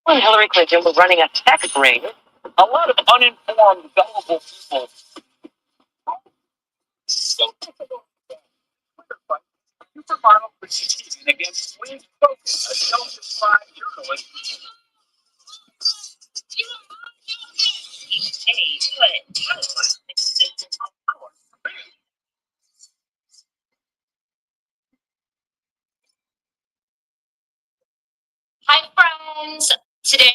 when Hillary Clinton was running a text ring, a lot of uninformed, gullible people. Supermodel proceeding against Queen Sophie, a self-described journalist. Hi, friends. Today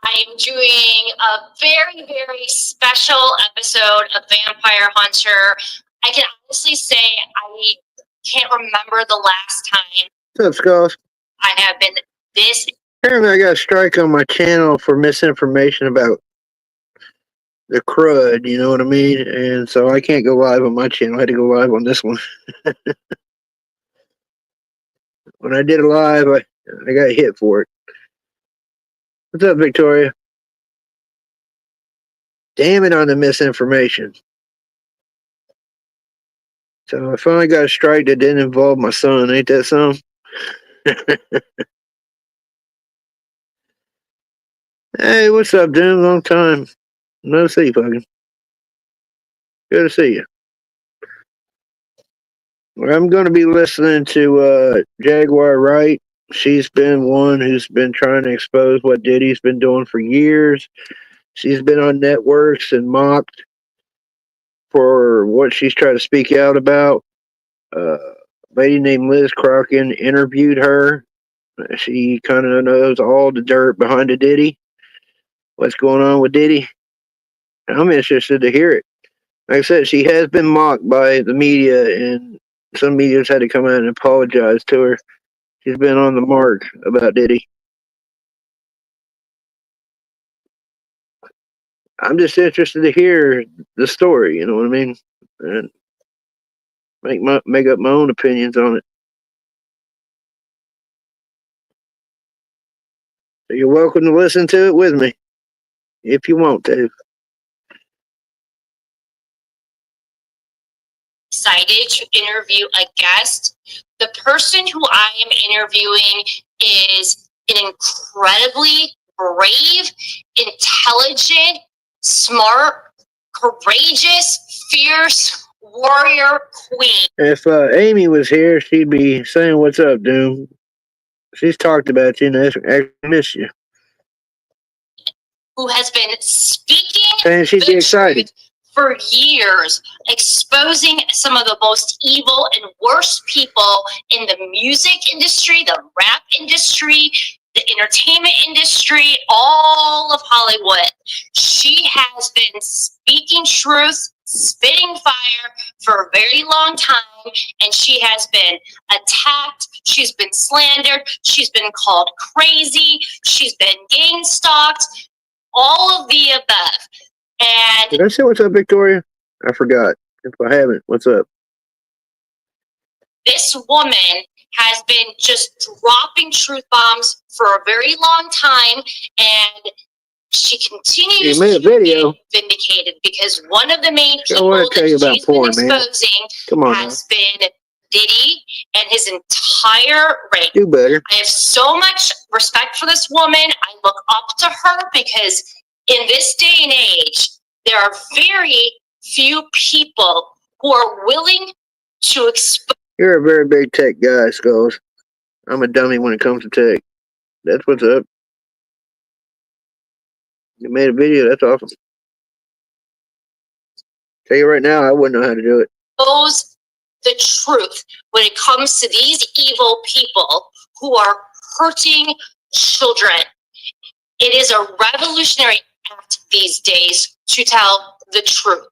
I am doing a very, very special episode of Vampire Hunter. I can honestly say I can't remember the last time. What's up, Skulls? I have been this. Apparently, I got a strike on my channel for misinformation about the crud, you know what I mean? And so I can't go live on my channel. I had to go live on this one. When I did it live, I got hit for it. What's up, Victoria? Damn it on the misinformation. So I finally got a strike that didn't involve my son. Ain't that something? Hey, what's up, dude? Long time. No see, fucking. Good to see you. Well, I'm going to be listening to Jaguar Wright. She's been one who's been trying to expose what Diddy's been doing for years. She's been on networks and mocked for what she's trying to speak out about. A lady named Liz Crocken interviewed her. She kind of knows all the dirt behind the Diddy. What's going on with Diddy? I'm interested to hear it. Like I said, she has been mocked by the media, and some media's had to come out and apologize to her. She's been on the mark about Diddy. I'm just interested to hear the story, you know what I mean? And make up my own opinions on it. So you're welcome to listen to it with me, if you want to. Excited to interview a guest. The person who I am interviewing is an incredibly brave, intelligent, smart, courageous, fierce warrior queen. If Amy was here, she'd be saying, "What's up, Doom?" She's talked about you, and I miss you. Who has been speaking and she'd be excited for years, exposing some of the most evil and worst people in the music industry, the rap industry, the entertainment industry, all of Hollywood. She has been speaking truth, spitting fire for a very long time, and she has been attacked, she's been slandered, she's been called crazy, she's been gang stalked, all of the above. And did I say what's up, Victoria? I forgot. If I haven't, what's up? This woman has been just dropping truth bombs for a very long time, and she continues to be vindicated because one of the main people that she's been exposing has been Diddy and his entire ring. Do better. I have so much respect for this woman. I look up to her because in this day and age, there are very few people who are willing to expose. You're a very big tech guy, Skulls. I'm a dummy when it comes to tech. That's what's up. You made a video, that's awesome. Tell you right now, I wouldn't know how to do it. The truth when it comes to these evil people who are hurting children. It is a revolutionary act these days to tell the truth.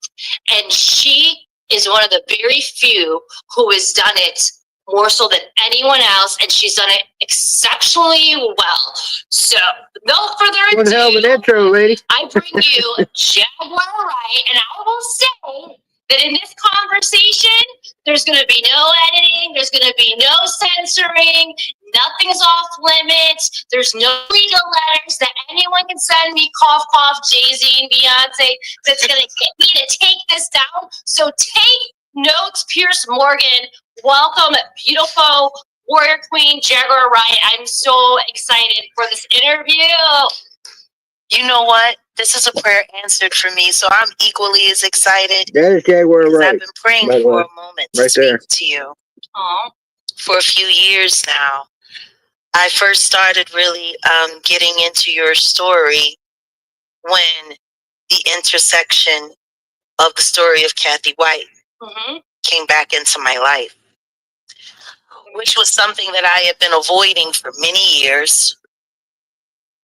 And she is one of the very few who has done it more so than anyone else, and she's done it exceptionally well. So, no further ado, one hell of an intro, lady. I bring you Jaguar Wright, and I will say that in this conversation, there's going to be no editing, there's going to be no censoring, nothing's off limits, there's no legal letters that anyone can send me, cough, cough, Jay-Z and Beyonce, that's going to get me to take this down. So take notes, Pierce Morgan. Welcome, beautiful warrior queen, Jaguar Wright. I'm so excited for this interview. You know what? This is a prayer answered for me, so I'm equally as excited. That is Jaguar Because Wright. I've been praying by the for way. a moment to Right there. speak to you Aw. for a few years now. I first started really getting into your story when the intersection of the story of Kathy White Mm-hmm. came back into my life, which was something that I had been avoiding for many years.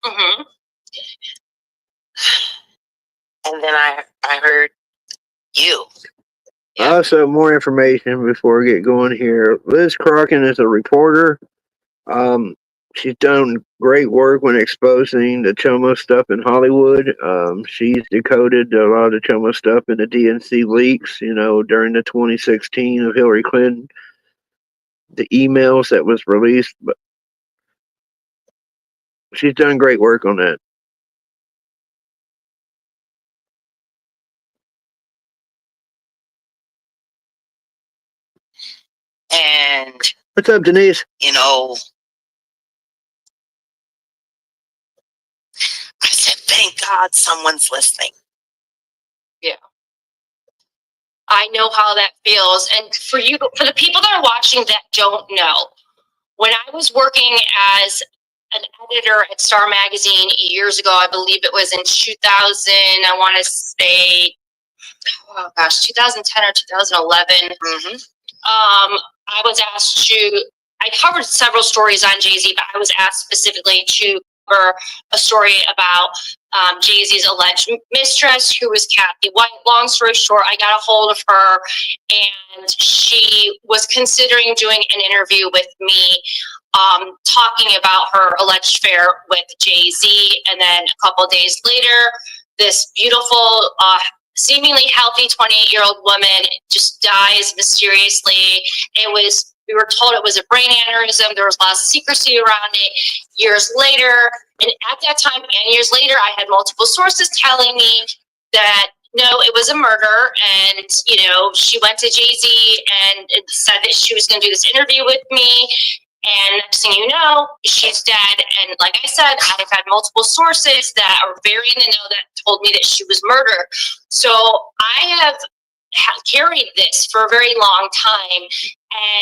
Mm-hmm. And then I heard you. Yeah. Also, more information before we get going here. Liz Crocken is a reporter. She's done great work when exposing the Chomo stuff in Hollywood. She's decoded a lot of the Chomo stuff in the DNC leaks, during the 2016 of Hillary Clinton, the emails that was released. But she's done great work on that. And, What's up, Denise? I said, thank God someone's listening. I know how that feels. And for the people that are watching that don't know, when I was working as an editor at Star Magazine years ago, I believe it was in 2000, I want to say, 2010 or 2011. Mm-hmm. I was asked I covered several stories on Jay-Z, but I was asked specifically to cover a story about Jay-Z's alleged mistress, who was Kathy White. Long story short, I got a hold of her, and she was considering doing an interview with me, talking about her alleged affair with Jay-Z. And then a couple of days later, this beautiful, seemingly healthy 28-year-old woman just dies mysteriously. We were told it was a brain aneurysm. There was a lot of secrecy around it. Years later, and at that time and years later, I had multiple sources telling me that no, it was a murder. And, she went to Jay-Z and said that she was going to do this interview with me. And next thing you know, she's dead. And like I said, I've had multiple sources that are very in the know that told me that she was murdered. So I have carried this for a very long time.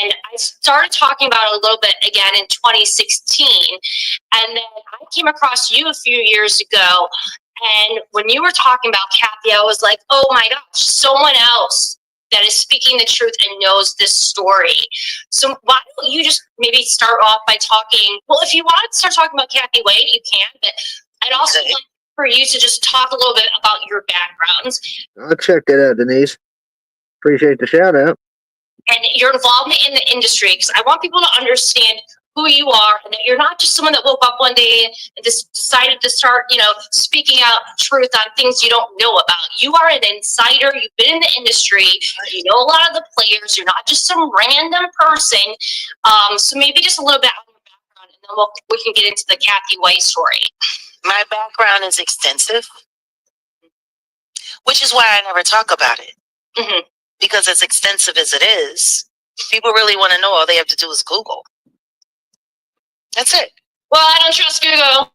And I started talking about it a little bit again in 2016. And then I came across you a few years ago. And when you were talking about Kathy, I was like, oh my gosh, someone else that is speaking the truth and knows this story. So why don't you just maybe start off by talking, well, if you want to start talking about Kathy White, you can, but I'd also like for you to just talk a little bit about your background. I'll check that out, Denise. Appreciate the shout out. And your involvement in the industry, because I want people to understand who you are, and that you're not just someone that woke up one day and just decided to start, speaking out truth on things you don't know about. You are an insider. You've been in the industry. You know a lot of the players. You're not just some random person. So maybe just a little bit on your background, and then we can get into the Kathy White story. My background is extensive, which is why I never talk about it. Mm-hmm. Because as extensive as it is, people really want to know, all they have to do is Google. That's it. Well, I don't trust Google.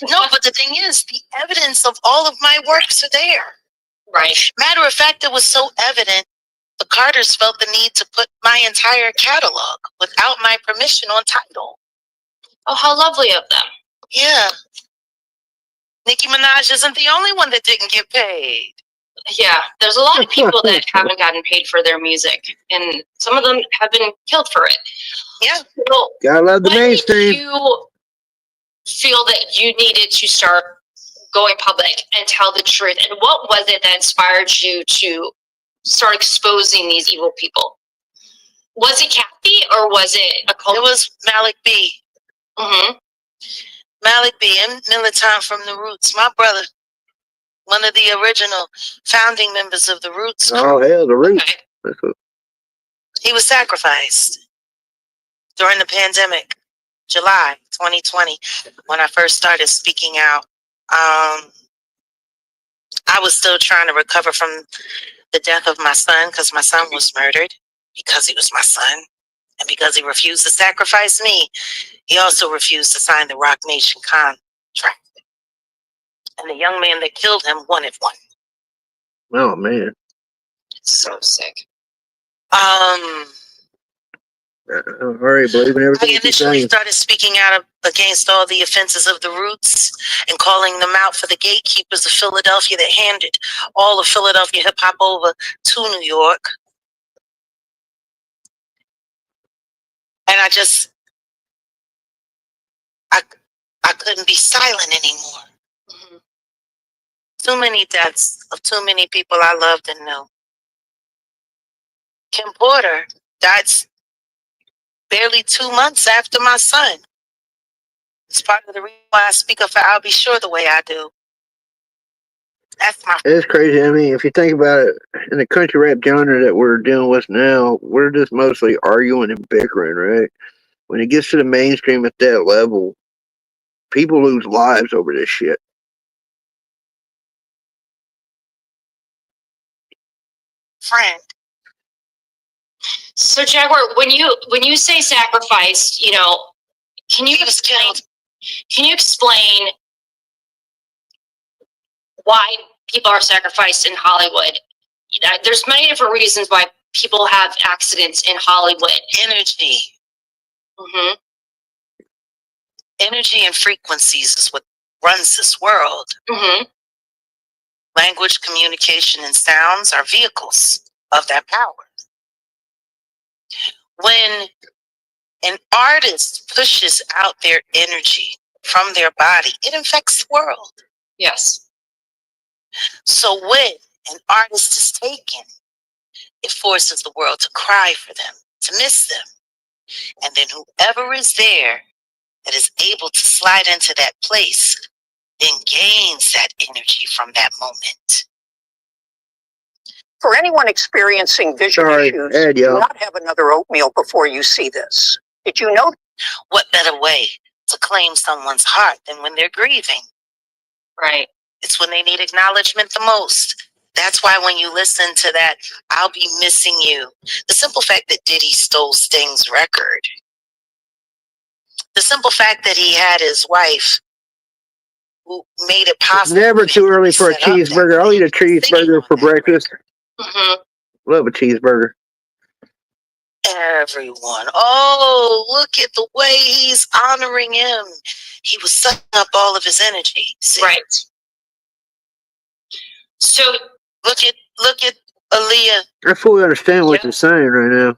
No, but the thing is, the evidence of all of my works are there. Right. Matter of fact, it was so evident, the Carters felt the need to put my entire catalog without my permission on Tidal. Oh, how lovely of them. Yeah. Nicki Minaj isn't the only one that didn't get paid. Yeah, there's a lot of people that haven't gotten paid for their music, and some of them have been killed for it. Yeah. So Gotta love the when mainstream. did you feel that you needed to start going public and tell the truth? And what was it that inspired you to start exposing these evil people? Was it Kathy or was it a cult? It was Malik B. Mm-hmm. Malik B. and Militant from the Roots, my brother. One of the original founding members of the Roots. Oh, hell, the Roots. Okay. He was sacrificed during the pandemic, July 2020, when I first started speaking out. I was still trying to recover from the death of my son, because my son was murdered because he was my son. And because he refused to sacrifice me, he also refused to sign the Rock Nation contract. And the young man that killed him wanted one. Oh man. So sick. I already believe in everything I you're initially saying. started speaking out against all the offenses of the Roots and calling them out for the gatekeepers of Philadelphia that handed all of Philadelphia hip hop over to New York. And I couldn't be silent anymore. Mhm. Too many deaths of too many people I loved and knew. Kim Porter died barely 2 months after my son. It's part of the reason why I speak up for I'll Be Sure the way I do. That's my It's crazy. I mean, if you think about it, in the country rap genre that we're dealing with now, we're just mostly arguing and bickering, right? When it gets to the mainstream at that level, people lose lives over this shit. friend. So Jaguar, when you say sacrifice, can you He was killed. Can you explain why people are sacrificed in Hollywood? There's many different reasons why people have accidents in Hollywood. Energy. Mm-hmm. Energy and frequencies is what runs this world. Mm-hmm. Language, communication, and sounds are vehicles of that power. When an artist pushes out their energy from their body, it infects the world. Yes. So when an artist is taken, it forces the world to cry for them, to miss them. And then whoever is there that is able to slide into that place then gains that energy from that moment. For anyone experiencing vision issues, do not have another oatmeal before you see this. Did you know? What better way to claim someone's heart than when they're grieving? Right. It's when they need acknowledgement the most. That's why when you listen to that, I'll Be Missing You, the simple fact that Diddy stole Sting's record, the simple fact that he had his wife who made it possible. Never too early for a cheeseburger. I'll eat a cheeseburger for breakfast. Mm-hmm. Love a cheeseburger. Everyone. Oh, look at the way he's honoring him. He was sucking up all of his energy. See? Right. So look at Aaliyah. I fully understand what you're saying right now.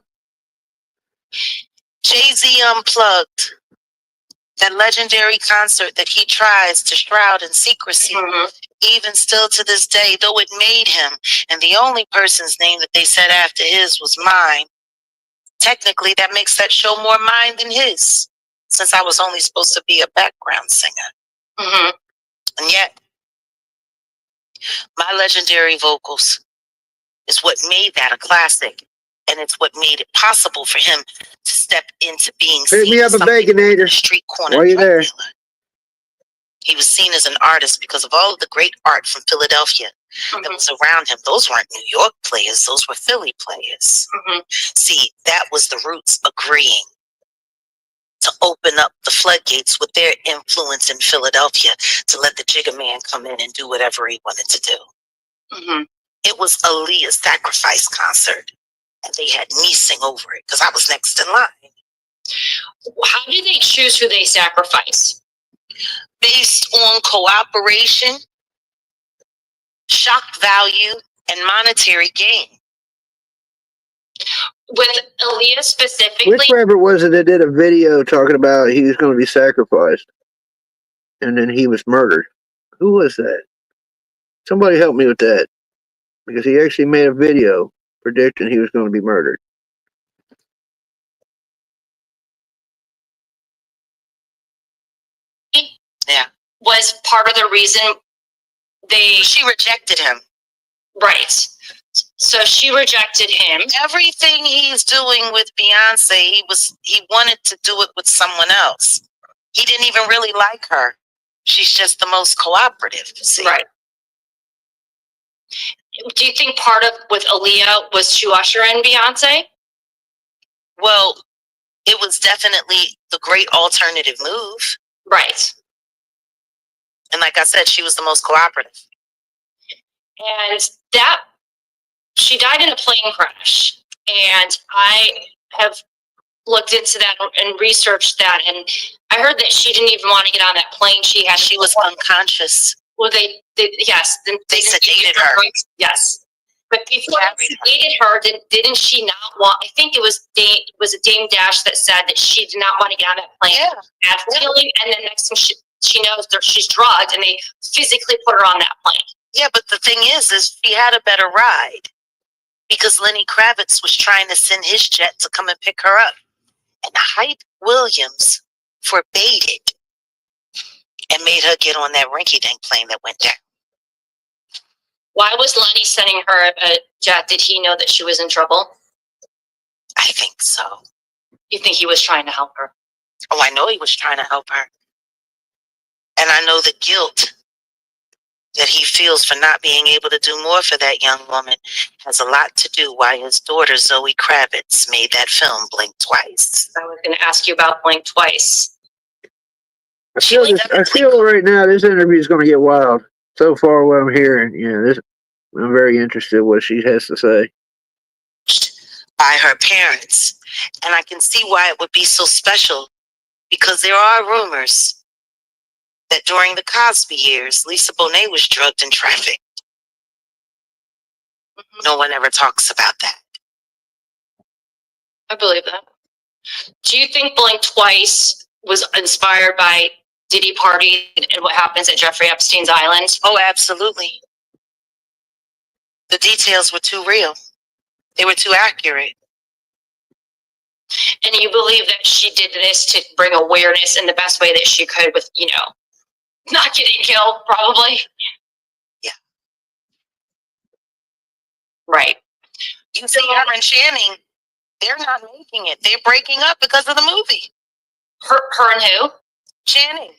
Jay-Z Unplugged. That legendary concert that he tries to shroud in secrecy. Mm-hmm. Even still to this day, though it made him, and the only person's name that they said after his was mine. Technically, that makes that show more mine than his, since I was only supposed to be a background singer. Mm-hmm. And yet, my legendary vocals is what made that a classic, and it's what made it possible for him to step into being Pick seen me up as a something Baconator. street corner. While you're there. He was seen as an artist because of all of the great art from Philadelphia that was around him. Those weren't New York players, those were Philly players. Mm-hmm. See, that was the Roots agreeing to open up the floodgates with their influence in Philadelphia to let the Jigga Man come in and do whatever he wanted to do. Mm-hmm. It was Aaliyah's sacrifice concert, and they had me sing over it because I was next in line. How do they choose who they sacrifice? Based on cooperation, shock value, and monetary gain. With Aaliyah specifically? Which rapper was it that did a video talking about he was going to be sacrificed? And then he was murdered. Who was that? Somebody help me with that. Because he actually made a video predicting he was going to be murdered. Yeah. Was part of the reason she rejected him. Right. So she rejected him. Everything he's doing with Beyonce, he wanted to do it with someone else. He didn't even really like her. She's just the most cooperative. See? Right. Do you think part of with Aaliyah was to usher in Beyonce? Well, it was definitely the great alternative move. Right. And like I said, she was the most cooperative. And that, she died in a plane crash. And I have looked into that and researched that. And I heard that she didn't even want to get on that plane. She was unconscious. Well, they yes. They sedated her. Yes. But before they sedated her, didn't she not want, I think it was a Dame Dash that said that she did not want to get on that plane. Yeah. Feeling, and then next thing she knows that she's drugged, and they physically put her on that plane. Yeah, but the thing is she had a better ride because Lenny Kravitz was trying to send his jet to come and pick her up. And Hype Williams forbade it and made her get on that rinky-dink plane that went down. Why was Lenny sending her a jet? Did he know that she was in trouble? I think so. You think he was trying to help her? Oh, I know he was trying to help her. And I know the guilt that he feels for not being able to do more for that young woman has a lot to do why his daughter, Zoe Kravitz, made that film Blink Twice. I was going to ask you about Blink Twice. I feel right now this interview is going to get wild. So far, what I'm hearing, I'm very interested in what she has to say. By her parents. And I can see why it would be so special, because there are rumors that during the Cosby years, Lisa Bonet was drugged and trafficked. Mm-hmm. No one ever talks about that. I believe that. Do you think Blink Twice was inspired by Diddy Party and what happens at Jeffrey Epstein's island? Oh, absolutely. The details were too real. They were too accurate. And you believe that she did this to bring awareness in the best way that she could with, not getting killed, probably? Yeah. Right. You see her and Channing, they're not making it. They're breaking up because of the movie. Her and who? Channing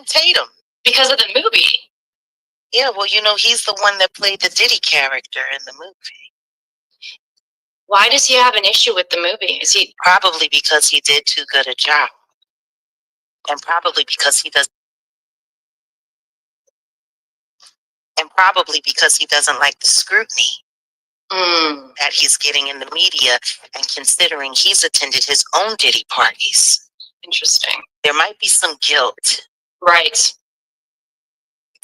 Tatum. Because of the movie? Yeah, well, he's the one that played the Diddy character in the movie. Why does he have an issue with the movie? Is he probably because he did too good a job, and probably because he doesn't like the scrutiny that he's getting in the media, and considering he's attended his own Diddy parties. Interesting. There might be some guilt, right?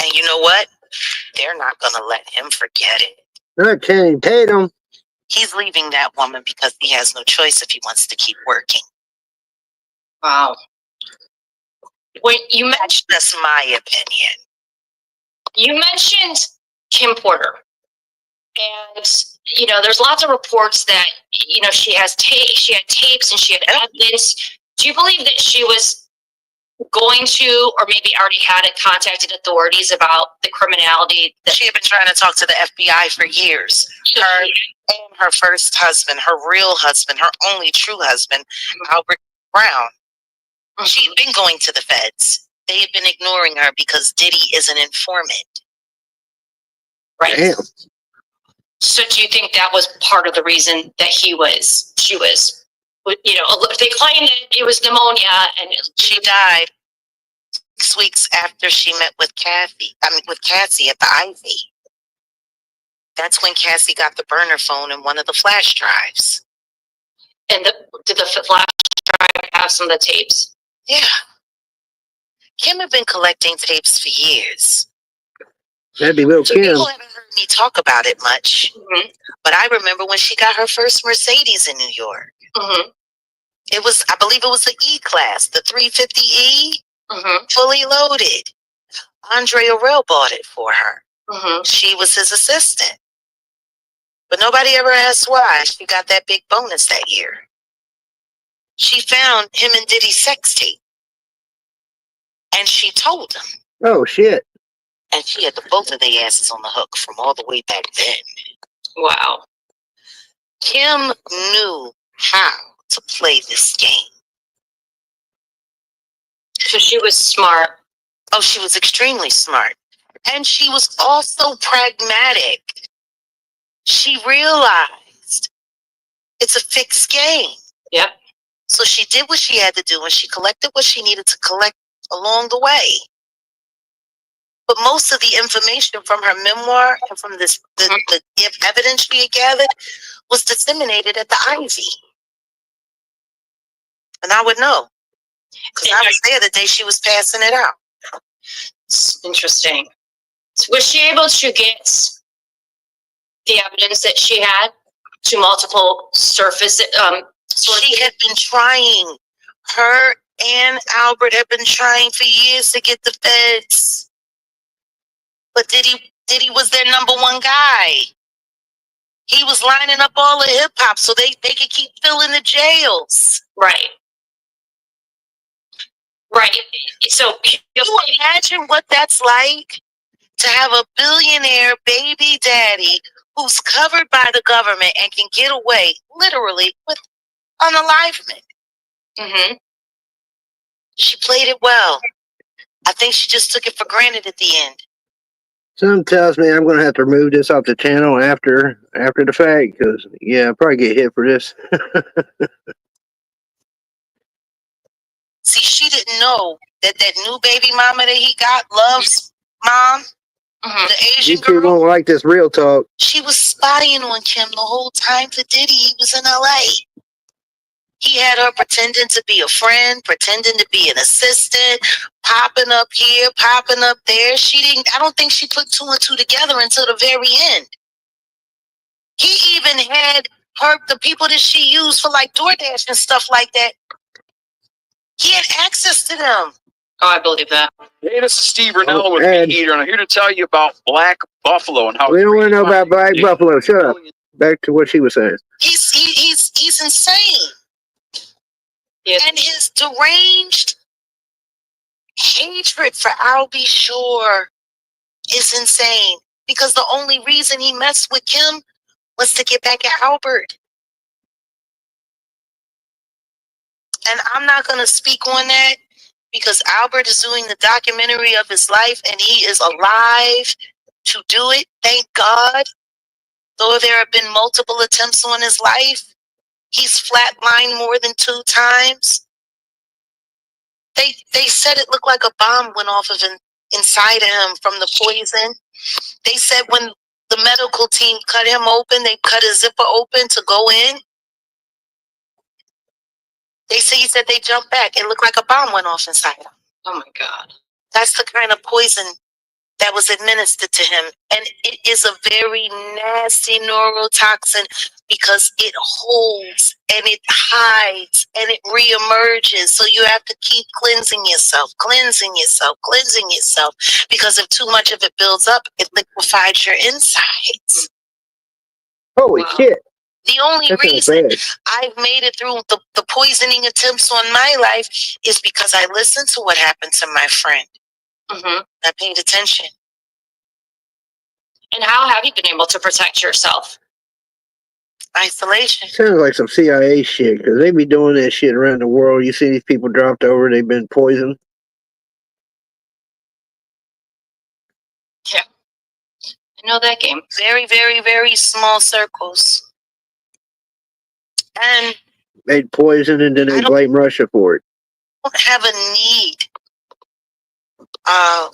And you know what? They're not going to let him forget it. Not Channing Tatum. He's leaving that woman because he has no choice if he wants to keep working. Wow. When you mentioned, that's my opinion. You mentioned Kim Porter, and there's lots of reports that she had tapes and she had evidence. Do you believe that she was going to, or maybe already had contacted authorities about the criminality that she had been trying to talk to the FBI for years? Her and her first husband, her real husband, her only true husband, Albert Brown. She'd been going to the feds. They had been ignoring her because Diddy is an informant. Right. Damn. So do you think that was part of the reason that she was, they claim that it was pneumonia, and she died 6 weeks after she met with Cassie at the Ivy. That's when Cassie got the burner phone and one of the flash drives. And did the flash drive have some of the tapes? Yeah. Kim had been collecting tapes for years. That'd be little Kim. People haven't heard me talk about it much. Mm-hmm. But I remember when she got her first Mercedes in New York. Mm-hmm. I believe it was the E-Class, the 350E, fully loaded. Andre Orell bought it for her. Mm-hmm. She was his assistant. But nobody ever asked why she got that big bonus that year. She found him and Diddy's sex tape. And she told him. Oh, shit. And she had both of their asses on the hook from all the way back then. Wow. Kim knew how to play this game. So she was smart. Oh, she was extremely smart. And she was also pragmatic. She realized it's a fixed game. Yep. So she did what she had to do, and she collected what she needed to collect along the way. But most of the information from her memoir and from the evidence she had gathered was disseminated at the Ivy. And I would know, because I was there the day she was passing it out. It's interesting. Was she able to get the evidence that she had to multiple surface? She had been trying. Her and Albert had been trying for years to get the feds. But Diddy was their number one guy. He was lining up all the hip hop so they could keep filling the jails. Right. Right. So can you imagine what that's like? To have a billionaire baby daddy who's covered by the government and can get away literally with unalivement. Mm-hmm. She played it well. I think she just took it for granted at the end. Something tells me I'm going to have to remove this off the channel after the fact, because, yeah, I'll probably get hit for this. See, she didn't know that new baby mama that he got loves mom, the Asian You two girl. won't like this real talk. She was spying on Kim the whole time for Diddy. He was in LA. He had her pretending to be a friend, pretending to be an assistant, popping up here, popping up there. I don't think she put two and two together until the very end. He even had the people that she used for like DoorDash and stuff like that. He had access to them. Oh, I believe that. Hey, this is Steve Rennell with Meat Eater, and I'm here to tell you about Black Buffalo and how we don't want to know about Black Buffalo. Shut up. Back to what she was saying. He's insane. Yes. And his deranged hatred for Albie Shore is insane. Because the only reason he messed with Kim was to get back at Albert. And I'm not going to speak on that because Albert is doing the documentary of his life and he is alive to do it. Thank God. Though there have been multiple attempts on his life, he's flatlined more than 2 times. They said it looked like a bomb went off of inside of him from the poison. They said when the medical team cut him open, they cut his zipper open to go in. He said they jumped back. It looked like a bomb went off inside him. Oh my God. That's the kind of poison that was administered to him. And it is a very nasty neurotoxin because it holds and it hides and it reemerges. So you have to keep cleansing yourself. Because if too much of it builds up, it liquefies your insides. Holy shit. The only reason I've made it through the poisoning attempts on my life is because I listened to what happened to my friend. Mm-hmm. I paid attention. And how have you been able to protect yourself? Isolation. Sounds like some CIA shit, because they be doing that shit around the world. You see these people dropped over, they've been poisoned. Yeah. I know that game. Very, very, very small circles. And made poison and then they blame Russia for it. I don't have a need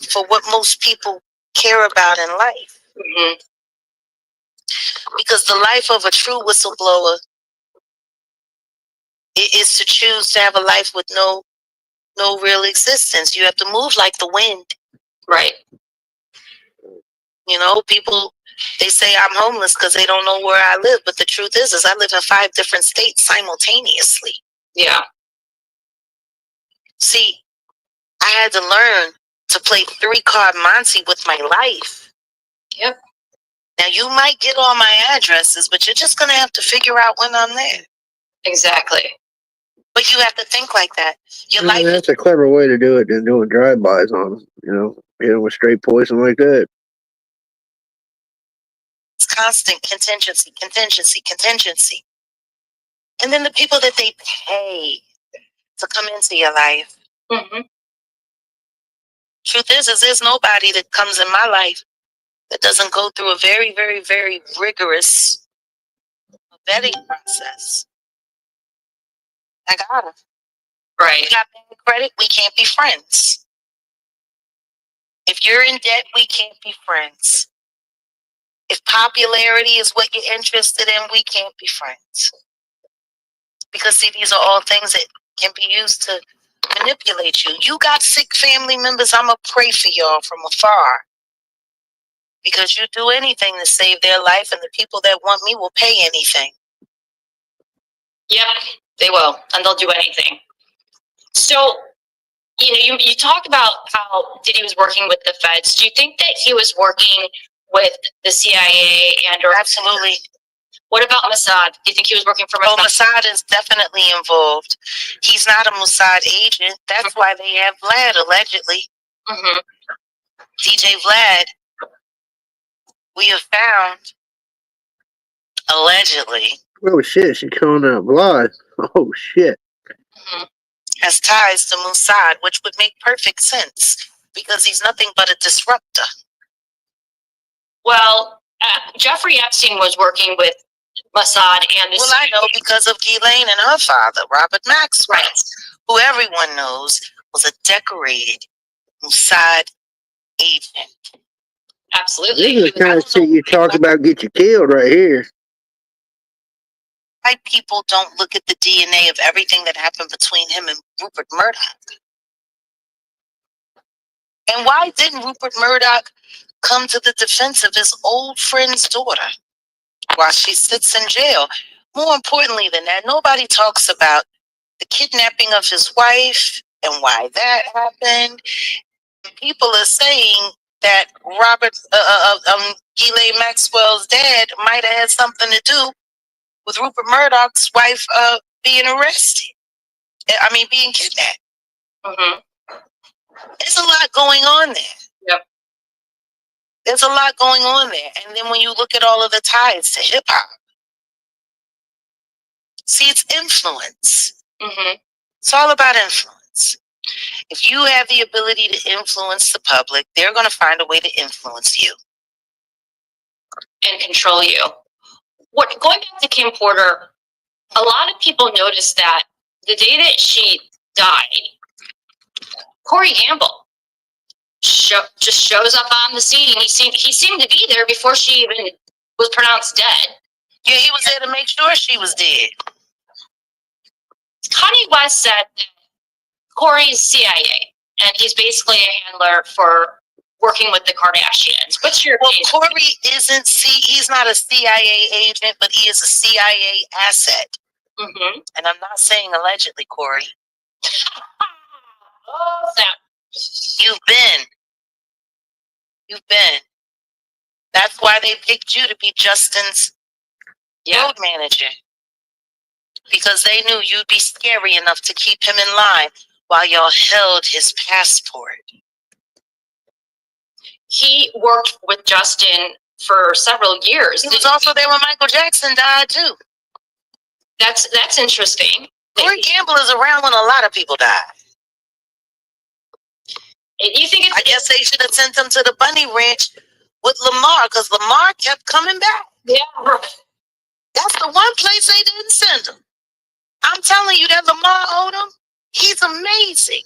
for what most people care about in life. Mm-hmm. Because the life of a true whistleblower is to choose to have a life with no real existence. You have to move like the wind. Right. You know, people, they say I'm homeless because they don't know where I live. But the truth is I live in 5 different states simultaneously. Yeah. See, I had to learn to play 3-card Monty with my life. Yep. Now, you might get all my addresses, but you're just going to have to figure out when I'm there. Exactly. But you have to think like that. Your life. That's a clever way to do it than doing drive-bys on them. You know, with straight poison like that. It's constant contingency. And then the people that they pay to come into your life. Mm-hmm. Truth is there's nobody that comes in my life that doesn't go through a very, very, very rigorous vetting process. I gotta. Right. You got bad credit, we can't be friends. If you're in debt, we can't be friends. If popularity is what you're interested in, we can't be friends. Because, see, these are all things that can be used to manipulate you. You got sick family members, I'm going to pray for y'all from afar. Because you do anything to save their life, and the people that want me will pay anything. Yep, they will, and they'll do anything. So, you talk about how Diddy was working with the feds. Do you think that he was working with the CIA or Absolutely. What about Mossad? Do you think he was working for Mossad? Oh, Mossad is definitely involved. He's not a Mossad agent. That's why they have Vlad, allegedly. Mm-hmm. DJ Vlad, we have found, allegedly. Oh shit, she's calling out Vlad. Oh shit. Mm-hmm. Has ties to Mossad, which would make perfect sense because he's nothing but a disruptor. Well, Jeffrey Epstein was working with Mossad and the I know because of Ghislaine and her father, Robert Maxwell, right, who everyone knows was a decorated Mossad agent. Absolutely. This is the kind of shit you talk about get you killed right here. Why people don't look at the DNA of everything that happened between him and Rupert Murdoch? And why didn't Rupert Murdoch come to the defense of his old friend's daughter while she sits in jail? More importantly than that, nobody talks about the kidnapping of his wife and why that happened. People are saying that Ghislaine Maxwell's dad might have had something to do with Rupert Murdoch's wife being arrested. Being kidnapped. Mm-hmm. There's a lot going on there. Yep. There's a lot going on there. And then when you look at all of the ties to hip hop, see, it's influence. Mm-hmm. It's all about influence. If you have the ability to influence the public, they're going to find a way to influence you and control you. Going back to Kim Porter, a lot of people noticed that the day that she died, Corey Gamble just shows up on the scene. He seemed to be there before she even was pronounced dead. Yeah, he was there to make sure she was dead. Kanye West said that Corey's CIA, and he's basically a handler for working with the Kardashians. What's your opinion? Corey he's not a CIA agent, but he is a CIA asset. Mm-hmm. And I'm not saying allegedly, Corey. Oh, snap. You've been. That's why they picked you to be Justin's road manager. Because they knew you'd be scary enough to keep him in line while y'all held his passport. He worked with Justin for several years. He was also there when Michael Jackson died, too. That's interesting. Corey Gamble is around when a lot of people died. You think I guess they should have sent him to the Bunny Ranch with Lamar, because Lamar kept coming back. Yeah. That's the one place they didn't send him. I'm telling you that Lamar Odom, he's amazing.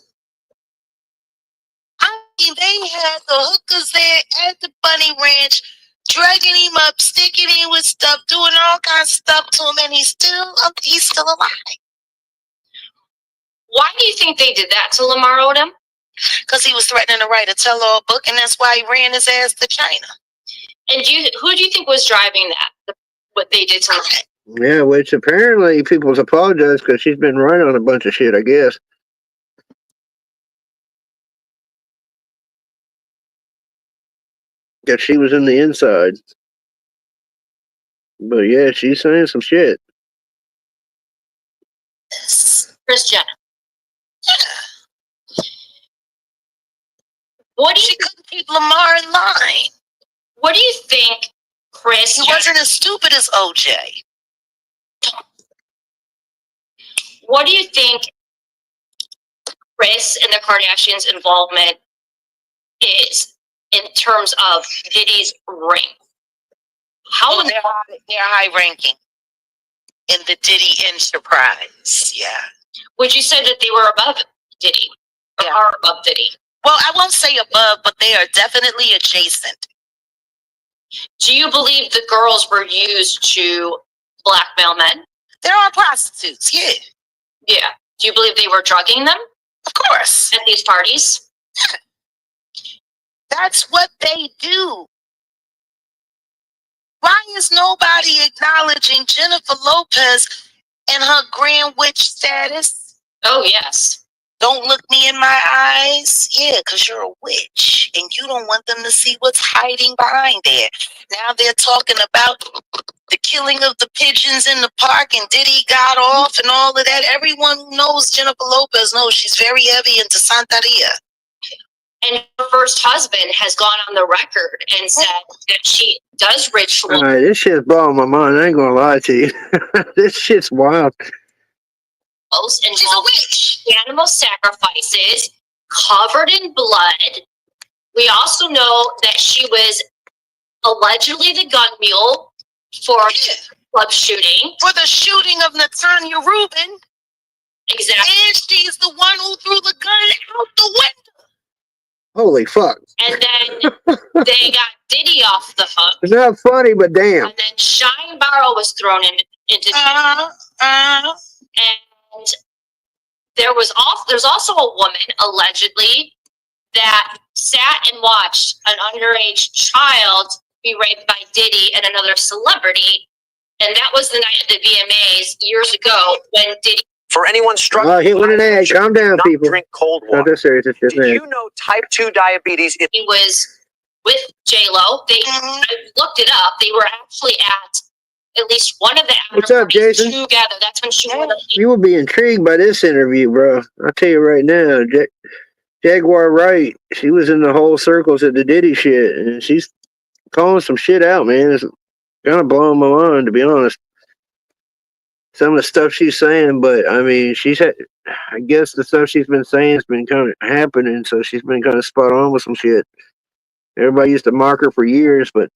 They had the hookers there at the Bunny Ranch, dragging him up, sticking him with stuff, doing all kinds of stuff to him, and he's still alive. Why do you think they did that to Lamar Odom? Because he was threatening to write a tell-all book, and that's why he ran his ass to China. And who do you think was driving that? What they did to him? Yeah, which apparently people's apologized because she's been right on a bunch of shit, I guess. Because she was in the inside. But yeah, she's saying some shit. Kris Jenner. She couldn't keep Lamar in line. What do you think, Kris? He wasn't as stupid as OJ. What do you think Kris and the Kardashians' involvement is in terms of Diddy's ring? They're high ranking in the Diddy enterprise. Yeah. Would you say that they were above Diddy? Or are above Diddy? Well, I won't say above, but they are definitely adjacent. Do you believe the girls were used to blackmail men? There are prostitutes, yeah. Yeah. Do you believe they were drugging them? Of course. At these parties? That's what they do. Why is nobody acknowledging Jennifer Lopez and her grand witch status? Oh, yes. Don't look me in my eyes. Yeah, because you're a witch and you don't want them to see what's hiding behind there. Now they're talking about the killing of the pigeons in the park and Diddy got off and all of that. Everyone who knows Jennifer Lopez knows she's very heavy into Santeria. And her first husband has gone on the record and said that she does ritual. All right, this shit's blowing my mind. I ain't gonna lie to you. This shit's wild. And She's a witch. Animal sacrifices covered in blood. We also know that she was allegedly the gun mule for club shooting. For the shooting of Natanya Rubin. Exactly. And she's the one who threw the gun out the window. Holy fuck. And then they got Diddy off the hook. It's not funny, but damn. And then Shine Barrow was thrown into and there's also a woman allegedly that sat and watched an underage child be raped by Diddy and another celebrity, and that was the night of the VMAs years ago when Diddy. For anyone struggling, Hit with an egg. Calm down, not people. drink cold Not water. that serious. It's just Did you know type 2 diabetes is He was with J-Lo. I looked it up. They were actually at least one of the What's up, Jason? together. That's when she won. You will be intrigued by this interview, bro. I'll tell you right now. Jaguar Wright, she was in the whole circles at the Diddy shit, and she's calling some shit out, man. It's kind of blowing my mind, to be honest. Some of the stuff she's saying, but I mean, I guess the stuff she's been saying has been kind of happening, so she's been kind of spot on with some shit. Everybody used to mock her for years, but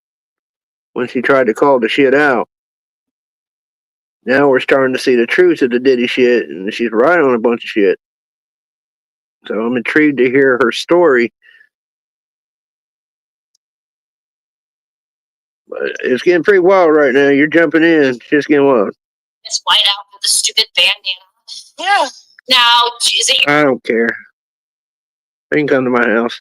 when she tried to call the shit out, now we're starting to see the truth of the Diddy shit, and she's right on a bunch of shit. So I'm intrigued to hear her story. But it's getting pretty wild right now. You're jumping in. Shit's getting wild. This white out with the stupid bandana. Yeah. Now, is it I don't care. They can come to my house.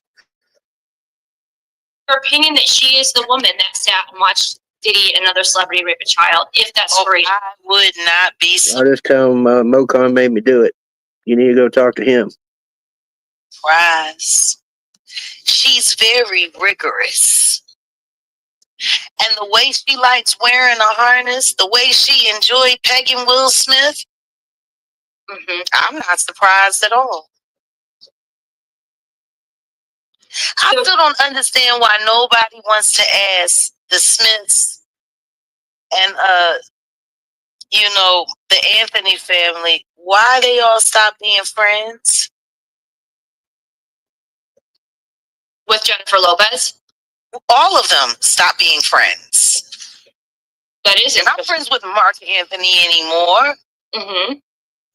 your opinion that she is the woman that sat and watched Diddy, another celebrity, rape a child? If that's story, I would not be I'll just tell him Mocon made me do it. You need to go talk to him. surprised. She's very rigorous. And the way she likes wearing a harness, the way she enjoyed pegging Will Smith, I'm not surprised at all. I still don't understand why nobody wants to ask the Smiths and the Anthony family why they all stopped being friends. with Jennifer Lopez. All of them stopped being friends. That is They're not friends with Mark Anthony anymore. Mm-hmm.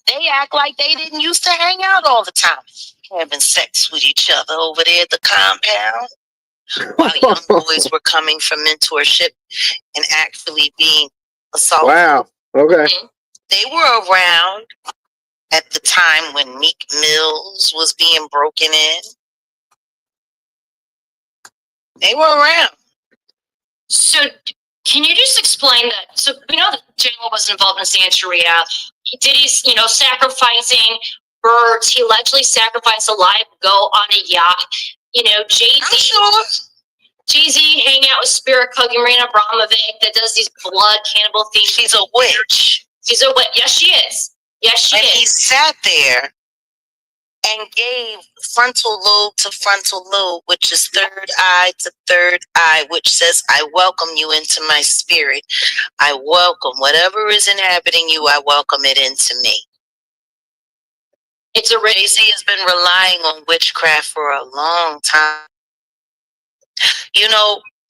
They act like they didn't used to hang out all the time, having sex with each other over there at the compound, while young boys were coming from mentorship and actually being assaulted. Wow. Okay. They were around at the time when Meek Mills was being broken in. They were around. So, can you just explain that? So, we know that J-Lo was involved in Santeria. Diddy's, sacrificing birds. He allegedly sacrificed a live goat on a yacht. Jay-Z. I'm sure. Jay-Z hanging out with Spirit Cooking, Marina Abramovic, that does these blood cannibal things. She's a witch. She's a witch. Yes, she is. Yes, she And is. he sat there and gave frontal lobe to frontal lobe, which is third eye to third eye, which says, I welcome you into my spirit. I welcome whatever is inhabiting you. I welcome it into me. It's a Jay-Z has been relying on witchcraft for a long time.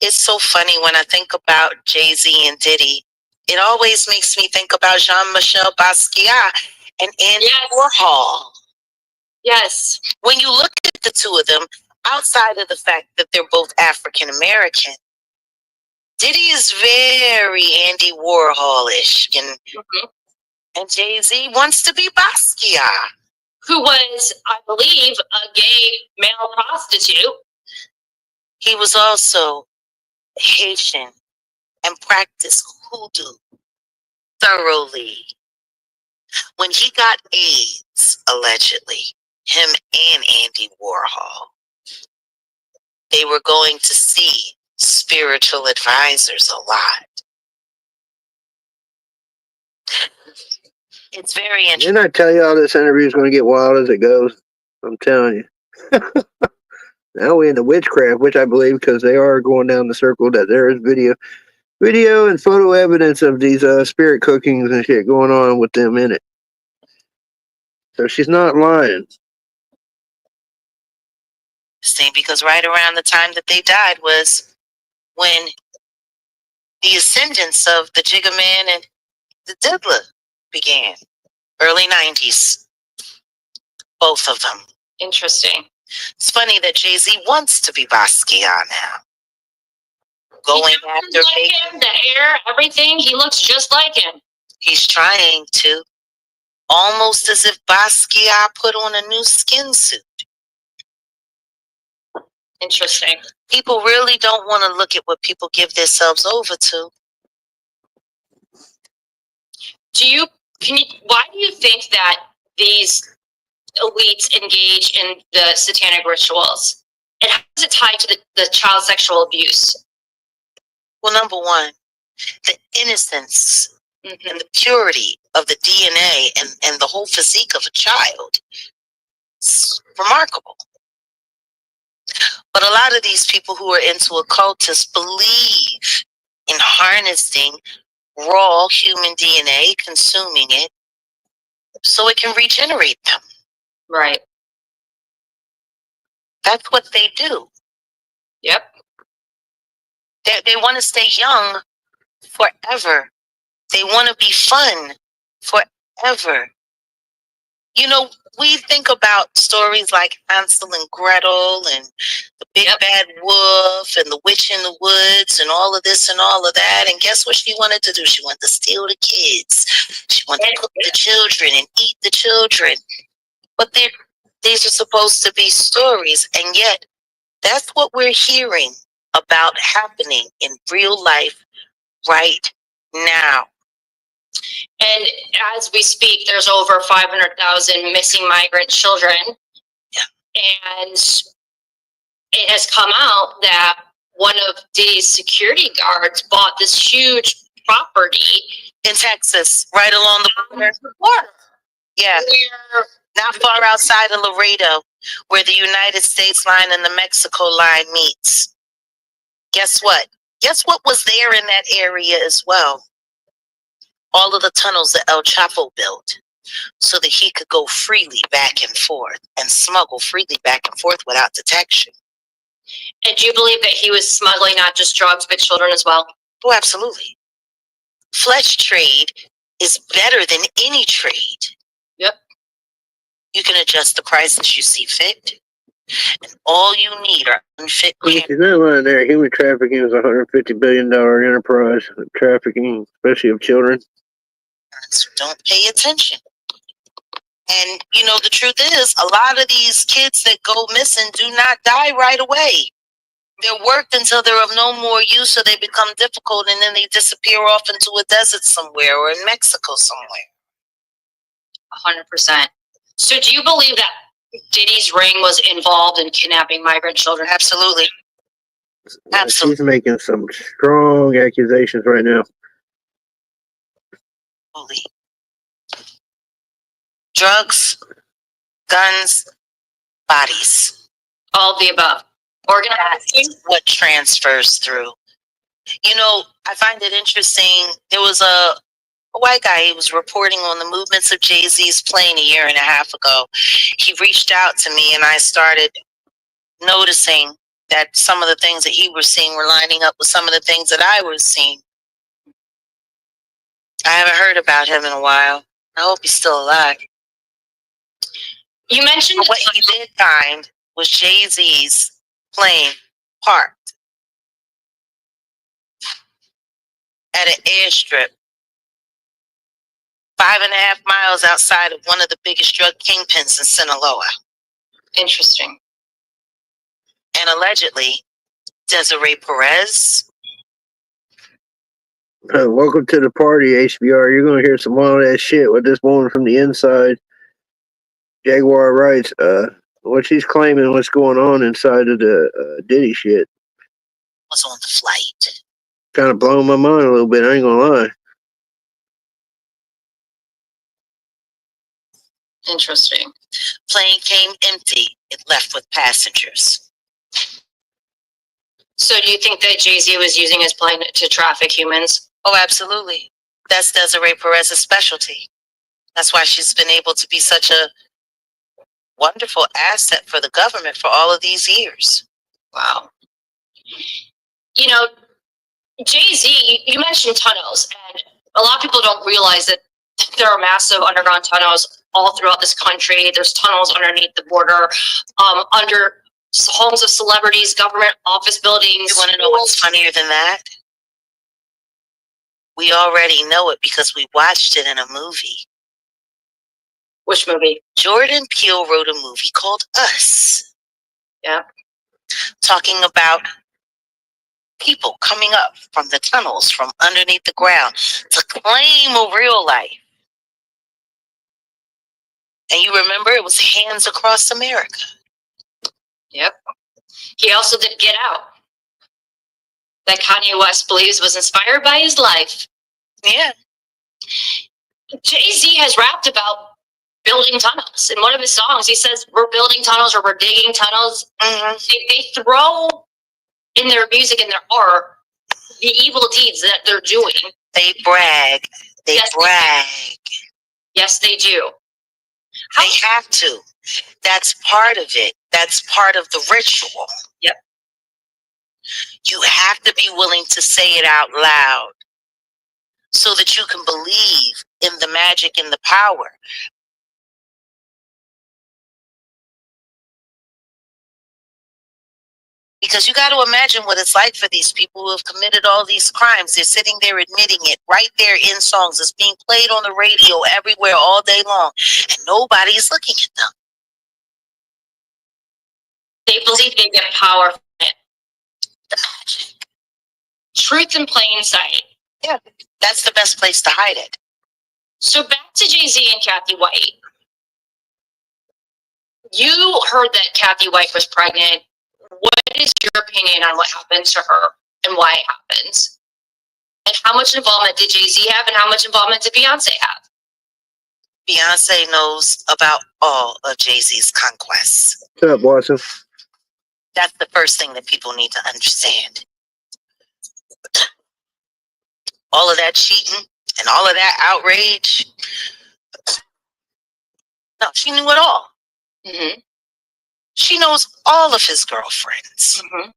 It's so funny when I think about Jay-Z and Diddy. It always makes me think about Jean-Michel Basquiat and Andy Warhol. Yes. When you look at the two of them, outside of the fact that they're both African American, Diddy is very Andy Warhol-ish, and Jay-Z wants to be Basquiat, who was, I believe, a gay male prostitute. He was also Haitian and practiced hoodoo thoroughly. When he got AIDS, allegedly, him and Andy Warhol, they were going to see spiritual advisors a lot. It's very interesting. Didn't I tell y'all this interview is going to get wild as it goes? I'm telling you. Now we're into witchcraft, which I believe, because they are going down the circle that there is video and photo evidence of these spirit cookings and shit going on with them in it. So she's not lying. Because right around the time that they died was when the ascendance of the Jigga Man and the Diddler began. Early 90s. Both of them. Interesting. It's funny that Jay-Z wants to be Basquiat now. Going after like him, the hair, everything, he looks just like him. He's trying to. Almost as if Basquiat put on a new skin suit. Interesting. People really don't want to look at what people give themselves over to. Why do you think that these elites engage in the satanic rituals? And how is it tied to the child sexual abuse? Well, number one, the innocence and the purity of the DNA and the whole physique of a child is remarkable. But a lot of these people who are into occultists believe in harnessing raw human DNA, consuming it, so it can regenerate them. Right. That's what they do. Yep. They want to stay young forever. They want to be fun forever. You know, we think about stories like Hansel and Gretel and the Big Bad Wolf and the Witch in the Woods and all of this and all of that. And guess what she wanted to do? She wanted to steal the kids. She wanted to cook the children and eat the children. But these are supposed to be stories. And yet, that's what we're hearing about happening in real life right now. And as we speak, there's over 500,000 missing migrant children. Yeah. And it has come out that one of Diddy's security guards bought this huge property in Texas, right along the border. Yeah. Where, not far outside of Laredo, where the United States line and the Mexico line meets. Guess what? Guess what was there in that area as well? All of the tunnels that El Chapo built so that he could go freely back and forth and smuggle freely back and forth without detection. And do you believe that he was smuggling not just drugs, but children as well? Oh, absolutely. Flesh trade is better than any trade. Yep. You can adjust the price as you see fit. And all you need are unfit There's that line there. Human trafficking is a $150 billion enterprise. Trafficking, especially of children. So don't pay attention. And, you know, the truth is, a lot of these kids that go missing do not die right away. They're worked until they're of no more use, so they become difficult, and then they disappear off into a desert somewhere or in Mexico somewhere. 100%. So do you believe that Diddy's ring was involved in kidnapping migrant children? Absolutely. Absolutely. She's making some strong accusations right now. Drugs, guns, bodies. All of the above. Organizing. What transfers through. You know, I find it interesting. There was a white guy, he was reporting on the movements of Jay-Z's plane a year and a half ago. He reached out to me and I started noticing that some of the things that he was seeing were lining up with some of the things that I was seeing. I haven't heard about him in a while. I hope he's still alive. You mentioned what he did find was Jay-Z's plane parked at an airstrip 5.5 miles outside of one of the biggest drug kingpins in Sinaloa. Interesting. And allegedly, Desiree Perez. Welcome to the party, HBR. You're going to hear some wild ass shit with this woman from the inside. Jaguar writes, what she's claiming, what's going on inside of the Diddy shit. Was on the flight. Kind of blowing my mind a little bit, I ain't going to lie. Interesting. Plane came empty. It left with passengers. So do you think that Jay-Z was using his plane to traffic humans? Oh, absolutely. That's Desiree Perez's specialty. That's why she's been able to be such a wonderful asset for the government for all of these years. Wow. You know, Jay-Z, you mentioned tunnels, and a lot of people don't realize that there are massive underground tunnels all throughout this country. There's tunnels underneath the border, under homes of celebrities, government office buildings. You want to know what's funnier than that? We already know it because we watched it in a movie. Which movie? Jordan Peele wrote a movie called Us. Yeah. Talking about people coming up from the tunnels, from underneath the ground, to claim a real life. And you remember it was Hands Across America. Yep. He also did Get Out, that Kanye West believes was inspired by his life. Yeah. Jay-Z has rapped about building tunnels. In one of his songs, he says, we're building tunnels or we're digging tunnels. Mm-hmm. They throw in their music and their art the evil deeds that they're doing. They brag. They brag. Yes, they do. They have to. That's part of it. That's part of the ritual. Yep. You have to be willing to say it out loud so that you can believe in the magic and the power. Because you got to imagine what it's like for these people who have committed all these crimes. They're sitting there admitting it right there in songs. It's being played on the radio everywhere all day long. And nobody's looking at them. They believe they get power from it. The magic. Truth in plain sight. Yeah, that's the best place to hide it. So back to Jay-Z and Kathy White. You heard that Kathy White was pregnant. What is your opinion on what happened to her and why it happens? And how much involvement did Jay-Z have and how much involvement did Beyonce have? Beyonce knows about all of Jay-Z's conquests. What's up, Watson? That's the first thing that people need to understand. All of that cheating and all of that outrage. No, she knew it all. Mm-hmm. She knows all of his girlfriends. Mm-hmm.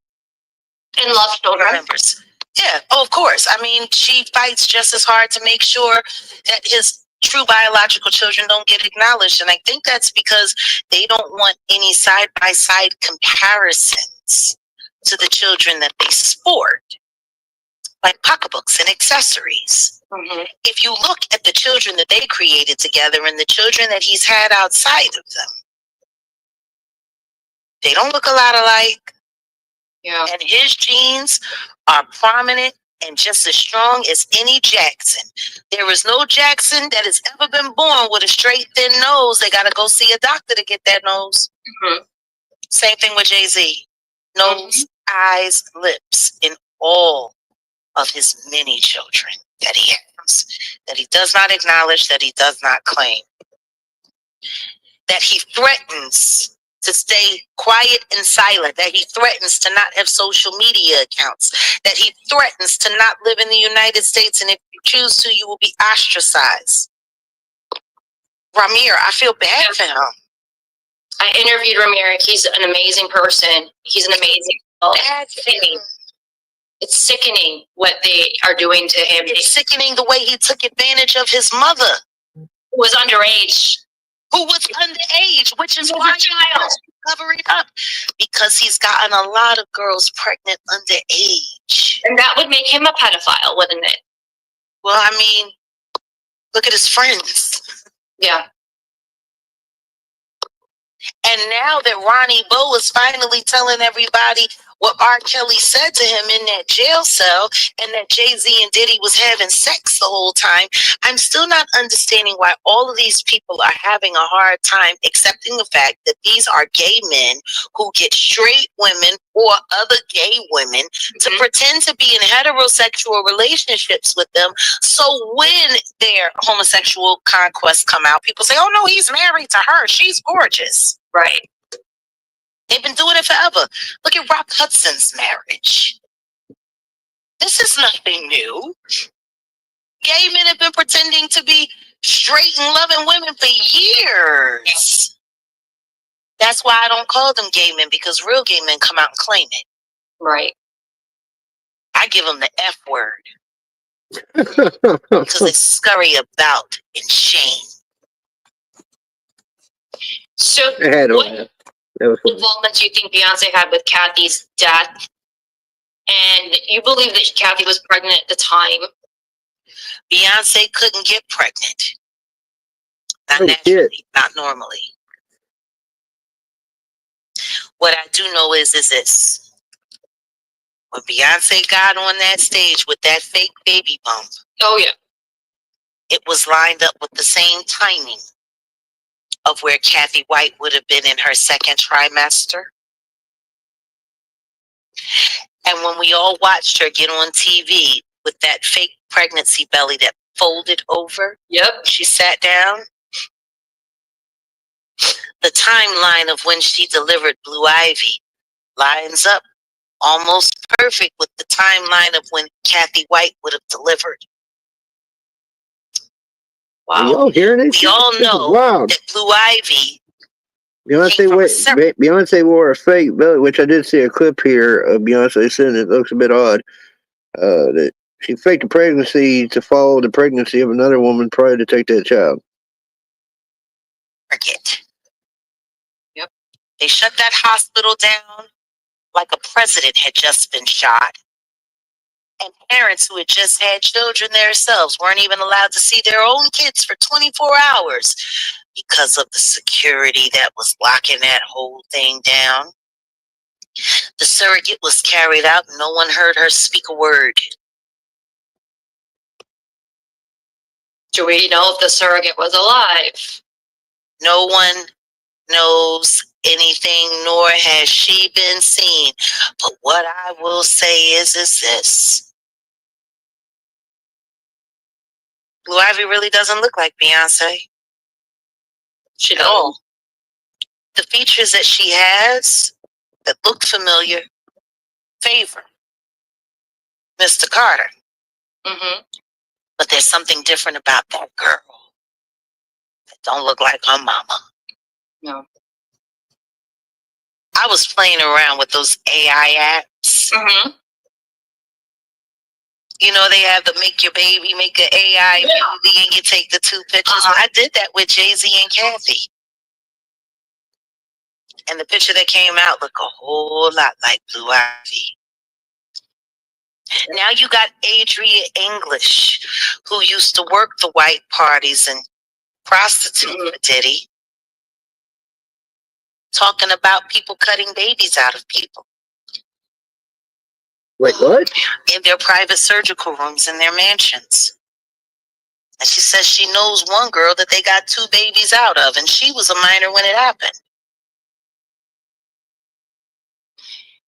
And love children. Members. Yeah, oh, of course. I mean, she fights just as hard to make sure that his true biological children don't get acknowledged. And I think that's because they don't want any side-by-side comparisons to the children that they sport, like pocketbooks and accessories. Mm-hmm. If you look at the children that they created together and the children that he's had outside of them, they don't look a lot alike. Yeah. And his genes are prominent and just as strong as any Jackson. There is no Jackson that has ever been born with a straight, thin nose. They got to go see a doctor to get that nose. Mm-hmm. Same thing with Jay-Z. Nose, eyes, lips in all of his many children that he has, that he does not acknowledge, that he does not claim, that he threatens to stay quiet and silent, that he threatens to not have social media accounts, that he threatens to not live in the United States, and if you choose to, you will be ostracized. Ramir, I feel bad for him. I interviewed Ramir. He's an amazing person. He's an amazing. Bad for him. It's sickening what they are doing to him. It's sickening the way he took advantage of his mother. Who was underage. Who was underage, which is why cover it up because he's gotten a lot of girls pregnant underage. And that would make him a pedophile, wouldn't it? Well, I mean, look at his friends. Yeah. And now that Ronnie Bo is finally telling everybody what R. Kelly said to him in that jail cell, and that Jay-Z and Diddy was having sex the whole time, I'm still not understanding why all of these people are having a hard time accepting the fact that these are gay men who get straight women or other gay women to pretend to be in heterosexual relationships with them. So when their homosexual conquests come out, people say, oh no, he's married to her. She's gorgeous. Right. They've been doing it forever. Look at Rock Hudson's marriage. This is nothing new. Gay men have been pretending to be straight and loving women for years. That's why I don't call them gay men, because real gay men come out and claim it. Right. I give them the F word because they scurry about in shame. So what involvement do you think Beyonce had with Kathy's death? And you believe that Kathy was pregnant at the time? Beyonce couldn't get pregnant. Not naturally, not normally. What I do know is this. When Beyonce got on that stage with that fake baby bump, oh yeah, it was lined up with the same timing of where Kathy White would have been in her second trimester. And when we all watched her get on TV with that fake pregnancy belly that folded over, she sat down. The timeline of when she delivered Blue Ivy lines up almost perfect with the timeline of when Kathy White would have delivered. Wow. Y'all hearing this? We all know that Blue Ivy. Beyonce wore a fake belly, which I did see a clip here of Beyonce saying it looks a bit odd. That she faked a pregnancy to follow the pregnancy of another woman prior to take that child. Forget. Yep. They shut that hospital down like a president had just been shot. And parents who had just had children themselves weren't even allowed to see their own kids for 24 hours because of the security that was locking that whole thing down. The surrogate was carried out and no one heard her speak a word. Do we know if the surrogate was alive? No one knows anything, nor has she been seen. But what I will say is this. Blue Ivy really doesn't look like Beyonce. She don't. The features that she has that look familiar favor Mr. Carter. But there's something different about that girl that don't look like her mama. No. I was playing around with those AI apps. You know, they have the make your baby, make an AI baby, and you take the two pictures. I did that with Jay-Z and Kathy. And the picture that came out looked a whole lot like Blue Ivy. Now you got Adria English, who used to work the white parties and prostitute for Diddy, talking about people cutting babies out of people. Wait, what? In their private surgical rooms in their mansions. And she says she knows one girl that they got 2 babies out of, and she was a minor when it happened.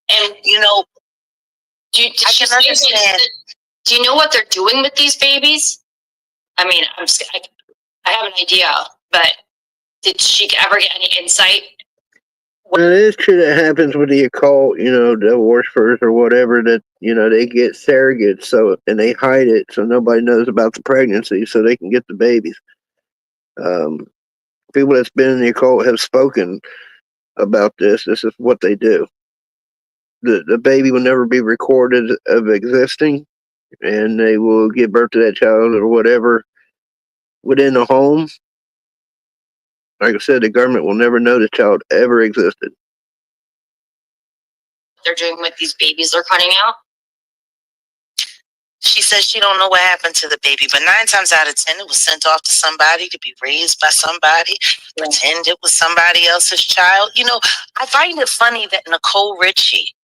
And, you know, do you know what they're doing with these babies? I mean, I have an idea, but did she ever get any insight? Well, it is true that happens with the occult, you know, devil worshippers or whatever, that, you know, they get surrogates, and they hide it so nobody knows about the pregnancy so they can get the babies. People that's been in the occult have spoken about this. This is what they do. The baby will never be recorded of existing, and they will give birth to that child or whatever within the home. Like I said, the government will never know the child ever existed. they're doing with these babies they're cutting out? She says she don't know what happened to the baby, but 9 times out of 10, it was sent off to somebody to be raised by somebody, pretend it was somebody else's child. You know, I find it funny that Nicole Richie,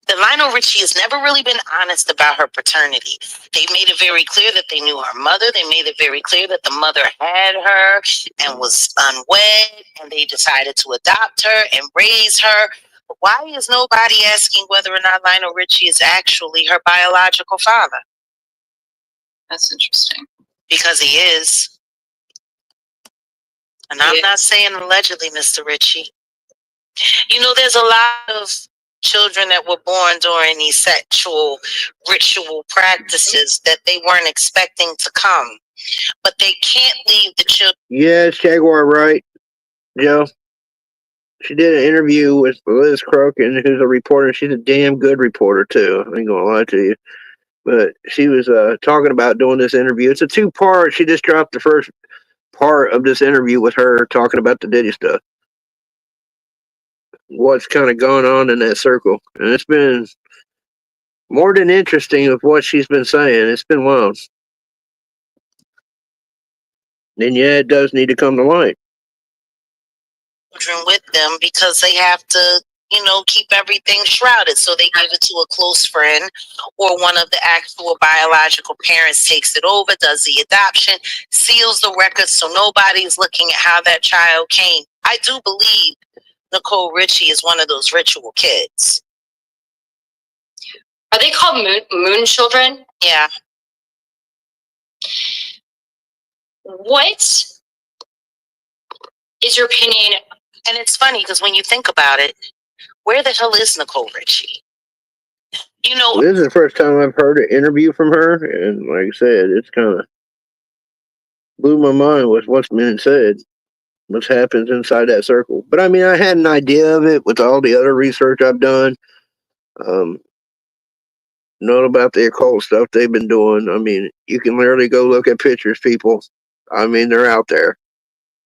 that Lionel Richie has never really been honest about her paternity. They made it very clear that they knew her mother. They made it very clear that the mother had her and was unwed, and they decided to adopt her and raise her. But why is nobody asking whether or not Lionel Richie is actually her biological father? That's interesting. Because he is. And I'm not saying allegedly, Mr. Richie. You know, there's a lot of children that were born during these sexual ritual practices that they weren't expecting to come. But they can't leave the children. Yeah, it's Jaguar, right, Joe? She did an interview with Liz Crokin, who's a reporter. She's a damn good reporter, too. I ain't gonna lie to you. But she was talking about doing this interview. It's a 2-part. She just dropped the first part of this interview with her talking about the Diddy stuff. What's kind of going on in that circle. And it's been more than interesting of what she's been saying. It's been wild. And yeah, it does need to come to light. Children with them because they have to, you know, keep everything shrouded. So they give it to a close friend, or one of the actual biological parents takes it over, does the adoption, seals the record so nobody's looking at how that child came. I do believe Nicole Richie is one of those ritual kids. Are they called moon children? Yeah. What is your opinion? And it's funny because when you think about it, where the hell is Nicole Richie? You know, this is the first time I've heard an interview from her, and like I said, it's kind of blew my mind with what's been said, what's happens inside that circle. But I mean, I had an idea of it with all the other research I've done. Know about the occult stuff they've been doing. I mean, you can literally go look at pictures, people. I mean, they're out there.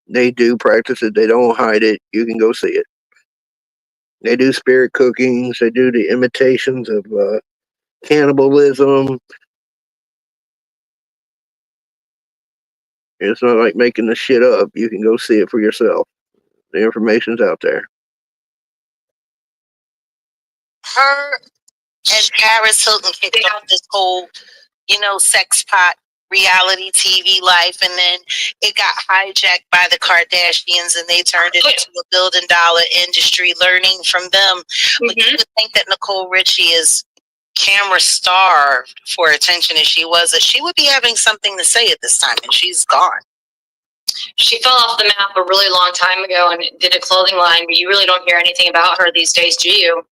They do practice it. They don't hide it. You can go see it. They do spirit cookings. They do the imitations of cannibalism. It's not like making the shit up. You can go see it for yourself. The information's out there. Her and Paris Hilton kicked off this whole, you know, sex pot reality TV life, and then it got hijacked by the Kardashians, and they turned it into a billion-dollar industry, learning from them. But you would think that Nicole Richie is camera starved for attention as she was, that she would be having something to say at this time, and she's gone. She fell off the map a really long time ago and did a clothing line, but you really don't hear anything about her these days, do you?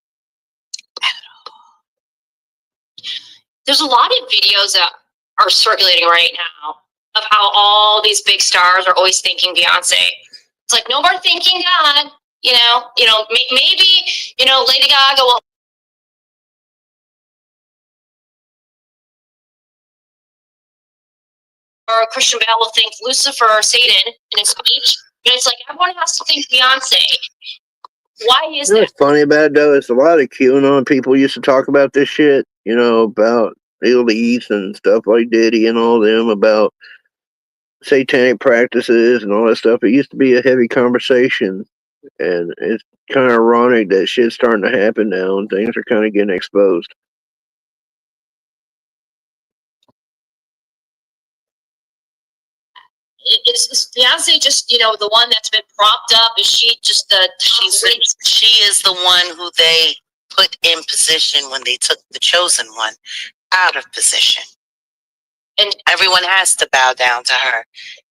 There's a lot of videos that are circulating right now of how all these big stars are always thanking Beyonce. It's like, no more thanking God, you know, maybe, you know, Lady Gaga will. Or Christian Bale will thank Lucifer or Satan in his speech. And it's like, everyone has to thank Beyonce. Why is that? What's funny about it, though, is a lot of QAnon people used to talk about this shit, you know, about elites and stuff like Diddy and all them, about satanic practices and all that stuff. It used to be a heavy conversation, and it's kind of ironic that shit's starting to happen now and things are kind of getting exposed. Is Beyonce just, you know, the one that's been propped up? Is she just the... She is the one who they put in position when they took the chosen one out of position. And everyone has to bow down to her.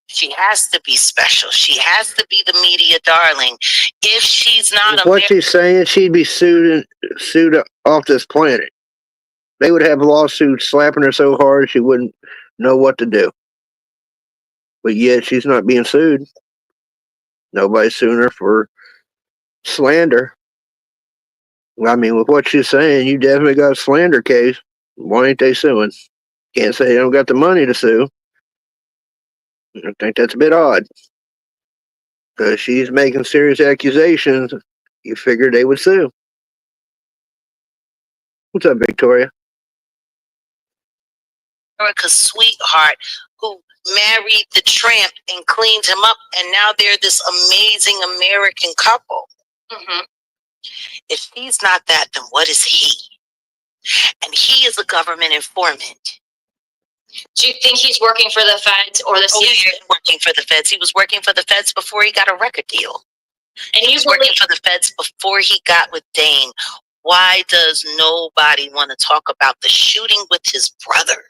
She has to be special. She has to be the media darling. If she's not what she's saying, she'd be sued off this planet. They would have lawsuits slapping her so hard she wouldn't know what to do. But yet she's not being sued. Nobody's suing her for slander. I mean, with what she's saying, you definitely got a slander case. Why ain't they suing? Can't say they don't got the money to sue. I think that's a bit odd. Because she's making serious accusations You figured they would sue. What's up, Victoria? America's sweetheart who married the tramp and cleaned him up, and now they're this amazing American couple. Mm-hmm. If he's not that, then what is he? And he is a government informant. Do you think he's working for the feds or the CIA? He's working for the feds. He was working for the feds before he got a record deal. And he was working for the feds before he got with Dane. Why does nobody want to talk about the shooting with his brother?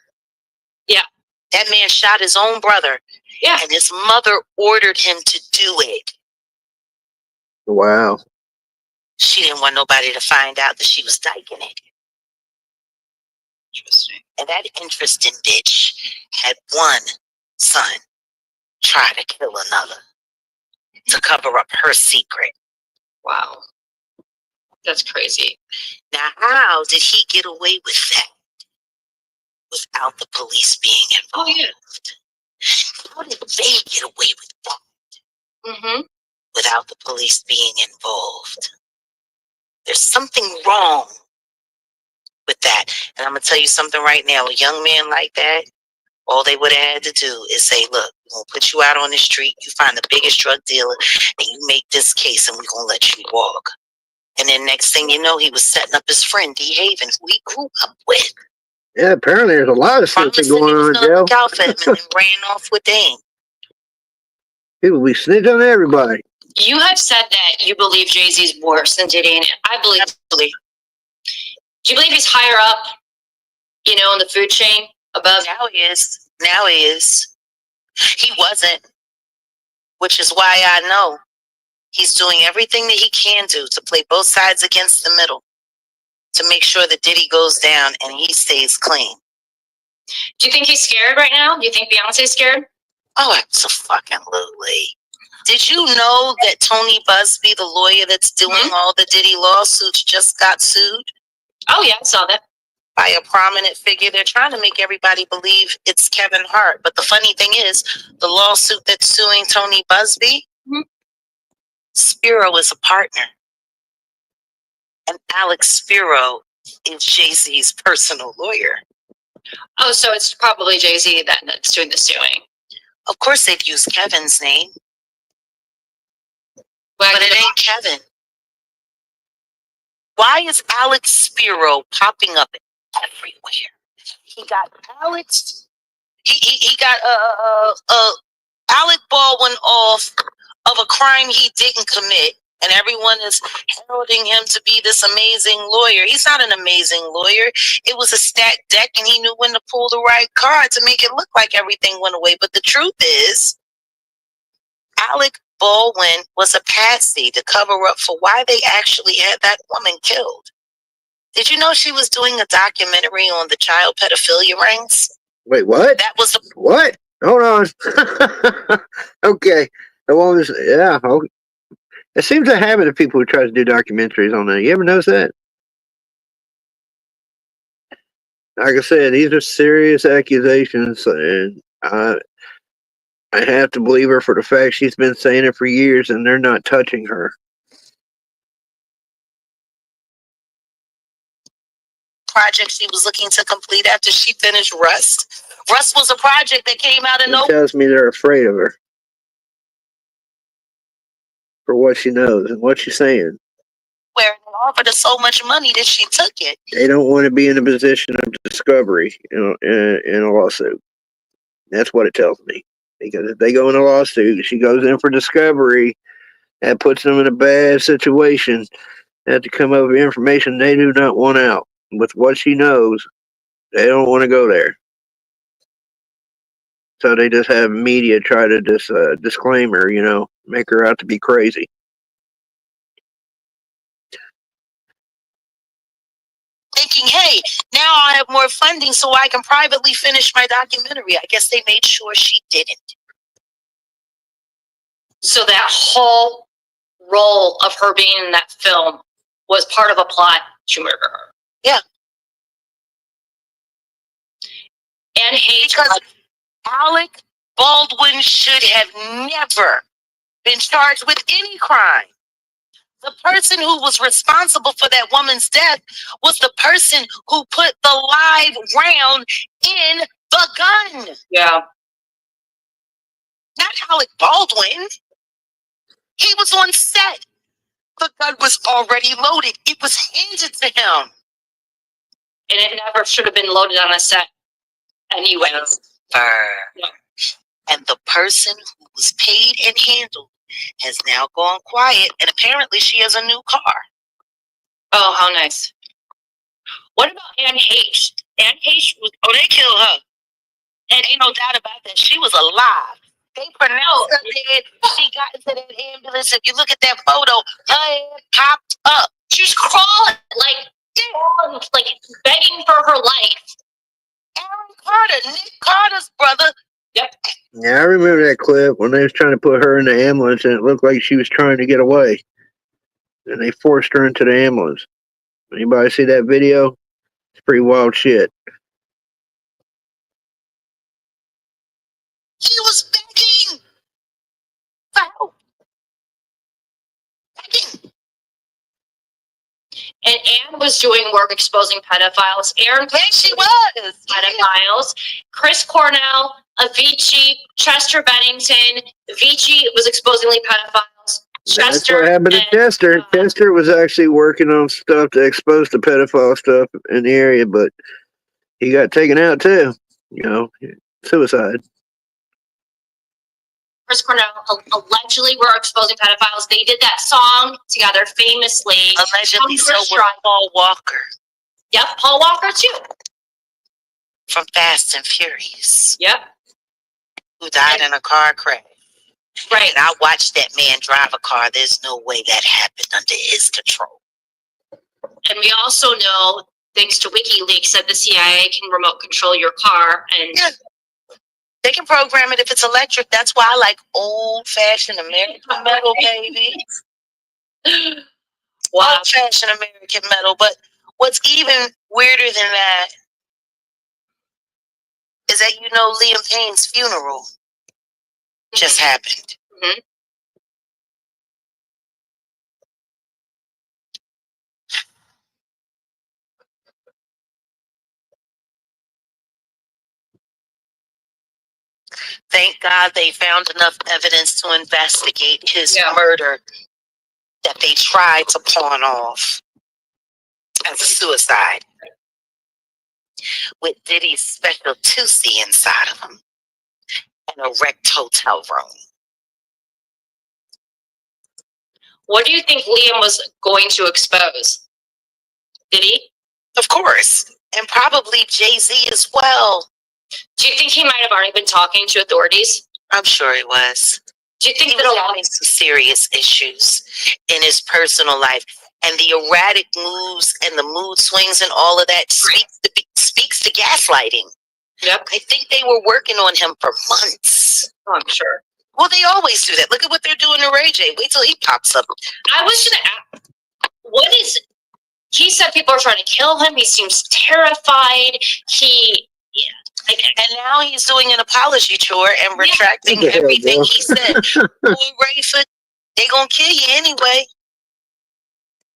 Yeah. That man shot his own brother. Yeah. And his mother ordered him to do it. Wow. She didn't want nobody to find out that she was dyking it. Interesting. And that interesting bitch had one son try to kill another to cover up her secret. Wow. That's crazy. Now, how did he get away with that without the police being involved? Oh, yeah. How did they get away with that Mm-hmm. without the police being involved? There's something wrong with that. And I'm going to tell you something right now. A young man like that, all they would have had to do is say, look, we're going to put you out on the street. You find the biggest drug dealer and you make this case and we're going to let you walk. And then next thing you know, he was setting up his friend, D. Haven, who he grew up with. Yeah, apparently there's a lot of snitching going on, Joe. Look out for him and then ran off with Dane. People be snitching on everybody. You have said that you believe Jay-Z's worse than Diddy, and I believe. Absolutely. Do you believe he's higher up, in the food chain above? Now he is. Now he is. He wasn't, which is why I know he's doing everything that he can do to play both sides against the middle to make sure that Diddy goes down and he stays clean. Do you think he's scared right now? Do you think Beyonce's scared? Oh, absolutely. Did you know that Tony Busby, the lawyer that's doing all the Diddy lawsuits, just got sued? Oh, yeah, I saw that. By a prominent figure. They're trying to make everybody believe it's Kevin Hart. But the funny thing is, the lawsuit that's suing Tony Busby, Spiro is a partner. And Alex Spiro is Jay-Z's personal lawyer. Oh, so it's probably Jay-Z that's doing the suing. Of course they'd use Kevin's name. But it ain't Kevin. Why is Alex Spiro popping up everywhere? He got Alex. He got Alec Baldwin off of a crime he didn't commit, and everyone is heralding him to be this amazing lawyer. He's not an amazing lawyer. It was a stacked deck, and he knew when to pull the right card to make it look like everything went away. But the truth is, Alec Baldwin was a patsy to cover up for why they actually had that woman killed. Did you know she was doing a documentary on the child pedophilia rings? Wait, what? That was what? Hold on. Okay. The one was, yeah. Okay. It seems a habit of people who try to do documentaries on that. You ever notice that? Like I said, these are serious accusations, and I have to believe her for the fact she's been saying it for years, and they're not touching her. Project she was looking to complete after she finished Rust. Rust was a project that came out of It nowhere. tells me they're afraid of her for what she knows and what she's saying. They offered her so much money that she took it. They don't want to be in a position of discovery, in a lawsuit. That's what it tells me. Because if they go in a lawsuit, she goes in for discovery, that puts them in a bad situation. They have to come up with information they do not want out. With what she knows, they don't want to go there. So they just have media try to disclaim her, make her out to be crazy. Thinking, hey, now I have more funding so I can privately finish my documentary. I guess they made sure she didn't. So that whole role of her being in that film was part of a plot to murder her. Yeah. And hate. Because Alec Baldwin should have never been charged with any crime. The person who was responsible for that woman's death was the person who put the live round in the gun. Yeah. Not Alec Baldwin. He was on set. The gun was already loaded. It was handed to him. And it never should have been loaded on a set anyway. Yeah. And the person who was paid and handled has now gone quiet, and apparently she has a new car. Oh, how nice. What about Anne Heche? Anne Heche was... Oh, they killed her. And ain't no doubt about that. She was alive. They pronounced her dead. She got into that ambulance. If you look at that photo, her head popped up. She was crawling, like begging for her life. Aaron Carter, Nick Carter's brother. Yep. Yeah, I remember that clip when they was trying to put her in the ambulance, and it looked like she was trying to get away, and they forced her into the ambulance. Anybody see that video? It's pretty wild shit. He was begging for help. Begging. And Anne was doing work exposing pedophiles. Aaron, she was pedophiles. Chris Cornell, Avicii, Chester Bennington. Avicii was exposing pedophiles. That's what happened to Chester. Chester was actually working on stuff to expose the pedophile stuff in the area, but he got taken out too. You know, suicide. Chris Cornell allegedly were exposing pedophiles. They did that song together famously. Allegedly, so was Paul Walker. Yep, Paul Walker too. From Fast and Furious. Yep. Who died in a car crash. Right. And I watched that man drive a car. There's no way that happened under his control. And we also know, thanks to WikiLeaks, that the CIA can remote control your car. And yeah. They can program it if it's electric. That's why I like old-fashioned American metal, baby. Wow. Old-fashioned American metal. But what's even weirder than that is that, you know, Liam Payne's funeral just happened. Mm-hmm. Thank God they found enough evidence to investigate his murder that they tried to pawn off as a suicide. With Diddy's special 2C inside of him and a wrecked hotel room. What do you think Liam was going to expose? Diddy? Of course. And probably Jay-Z as well. Do you think he might have already been talking to authorities? I'm sure he was. Do you think he was having some serious issues in his personal life? And the erratic moves and the mood swings and all of that speaks to gaslighting. Yep. I think they were working on him for months. Oh, I'm sure. Well, they always do that. Look at what they're doing to Ray J. Wait till he pops up. I was going to ask, he said people are trying to kill him. He seems terrified. And now he's doing an apology tour and retracting everything he said. Boy, Rayford, they gonna kill you anyway.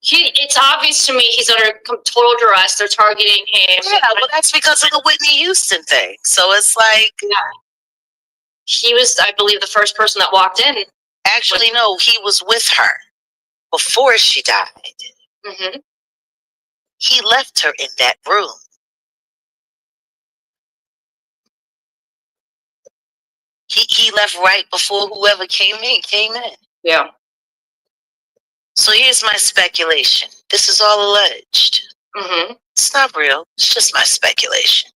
It's obvious to me he's under total duress. They're targeting him. Yeah, well, that's because of the Whitney Houston thing. So it's like... Yeah. He was, I believe, the first person that walked in. Actually, no, he was with her before she died. Mm-hmm. He left her in that room. He left right before whoever came in. Yeah. So here's my speculation. This is all alleged. Mm-hmm. It's not real. It's just my speculation.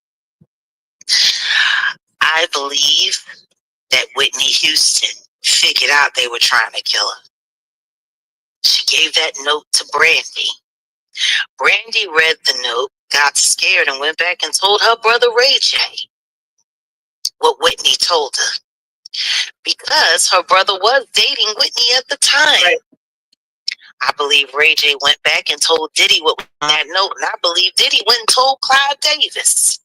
I believe that Whitney Houston figured out they were trying to kill her. She gave that note to Brandy. Brandy read the note, got scared, and went back and told her brother Ray J what Whitney told her. Because her brother was dating Whitney at the time. Right. I believe Ray J went back and told Diddy what was in that note, and I believe Diddy went and told Clive Davis.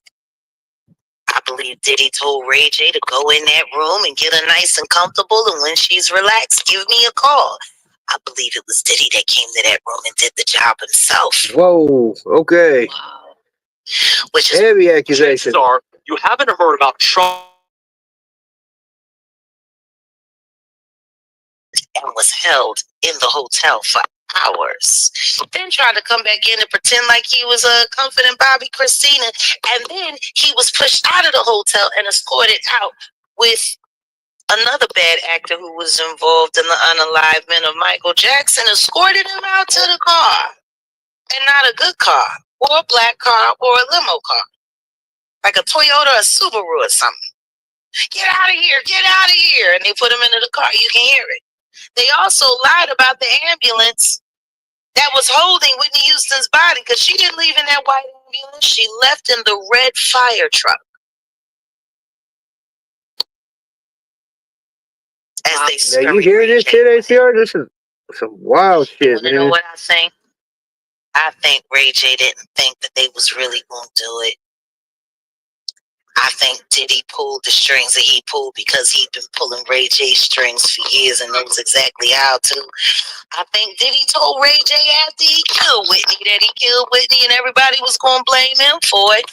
I believe Diddy told Ray J to go in that room and get her nice and comfortable, and when she's relaxed, give me a call. I believe it was Diddy that came to that room and did the job himself. Whoa, okay. Wow. Which is Heavy accusation. Chances are you haven't heard about Trump and was held in the hotel for hours. Then tried to come back in and pretend like he was comforting Bobby Christina. And then he was pushed out of the hotel and escorted out with another bad actor who was involved in the unalivement of Michael Jackson, escorted him out to the car. And not a good car, or a black car, or a limo car. Like a Toyota or a Subaru or something. Get out of here, get out of here. And they put him into the car. You can hear it. They also lied about the ambulance that was holding Whitney Houston's body, because she didn't leave in that white ambulance. She left in the red fire truck. As they Now you hear this shit, ACR? This is some wild shit, man. You know man. what I think? I think Ray J didn't think that they was really going to do it. I think Diddy pulled the strings that he pulled because he'd been pulling Ray J strings for years and knows exactly how to. I think Diddy told Ray J after he killed Whitney that he killed Whitney and everybody was going to blame him for it.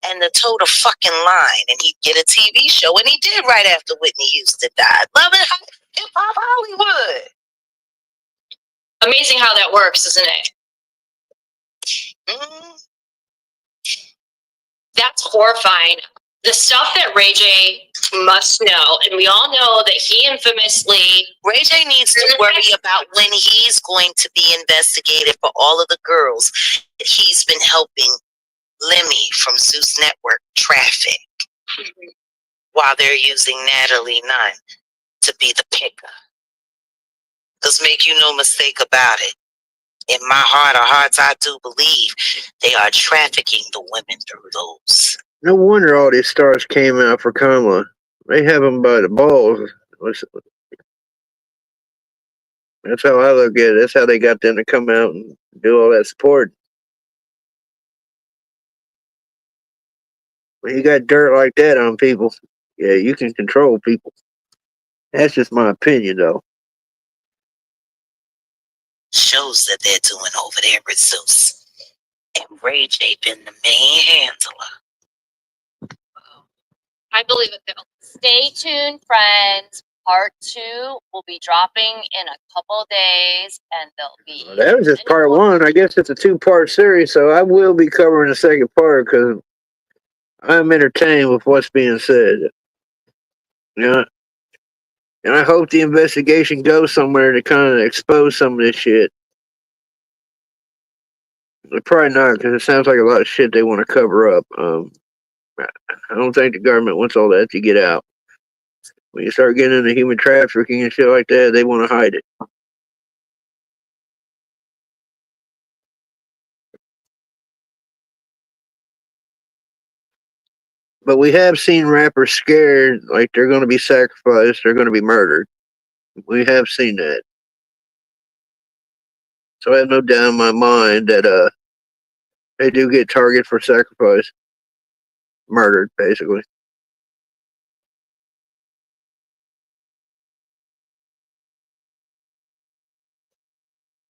And to toe the fucking line, and he'd get a TV show, and he did right after Whitney Houston died. Love it, hip hop Hollywood. Amazing how that works, isn't it? Mm-hmm. That's horrifying. The stuff that Ray J must know, and we all know that he infamously... Ray J needs to worry about when he's going to be investigated for all of the girls that he's been helping Lemmy from Zeus Network traffic while they're using Natalie Nunn to be the picker. Because make you no mistake about it, in my heart of hearts, I do believe they are trafficking the women through those. No wonder all these stars came out for Kamala. They have them by the balls. That's how I look at it. That's how they got them to come out and do all that support. When you got dirt like that on people, yeah, you can control people. That's just my opinion, though. Shows that they're doing over there with Zeus. And Ray J been the main handler. I believe it. Stay tuned, friends. Part 2 will be dropping in a couple of days, and there'll be... Well, that was just part 1. I guess it's a 2-part series, so I will be covering the second part because I'm entertained with what's being said. Yeah. And I hope the investigation goes somewhere to kind of expose some of this shit. Probably not, because it sounds like a lot of shit they want to cover up. I don't think the government wants all that to get out. When you start getting into human trafficking and shit like that, they want to hide it. But we have seen rappers scared, like they're going to be sacrificed, they're going to be murdered. We have seen that. So I have no doubt in my mind that they do get targeted for sacrifice. Murdered, basically.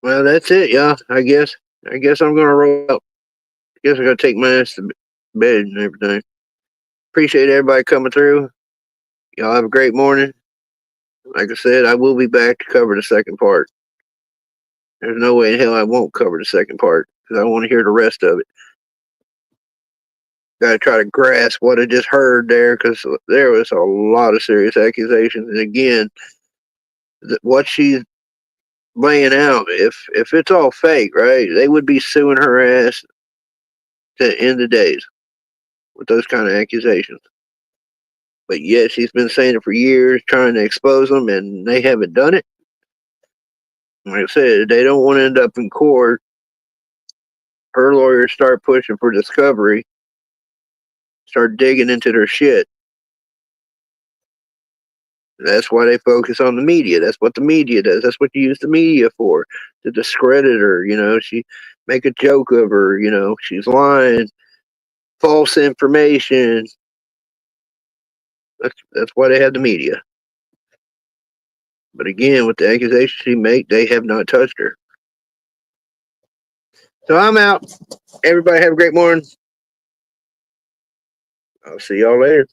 Well, that's it, y'all. I guess I'm gonna roll out. I guess I gotta take my ass to bed and everything. Appreciate everybody coming through. Y'all have a great morning. Like I said, I will be back to cover the second part. There's no way in hell I won't cover the second part because I want to hear the rest of it. Got to try to grasp what I just heard there because there was a lot of serious accusations. And again, what she's laying out, if it's all fake, right, they would be suing her ass to the end of days with those kind of accusations. But yet she's been saying it for years, trying to expose them, and they haven't done it. Like I said, they don't want to end up in court. Her lawyers start pushing for discovery, start digging into their shit. That's why they focus on the media. That's what the media does. That's what you use the media for, to discredit her. You know, she make a joke of her. You know, she's lying, false information. That's why they have the media. But again, with the accusations she made, they have not touched her. So I'm out. Everybody have a great morning. I'll see y'all later.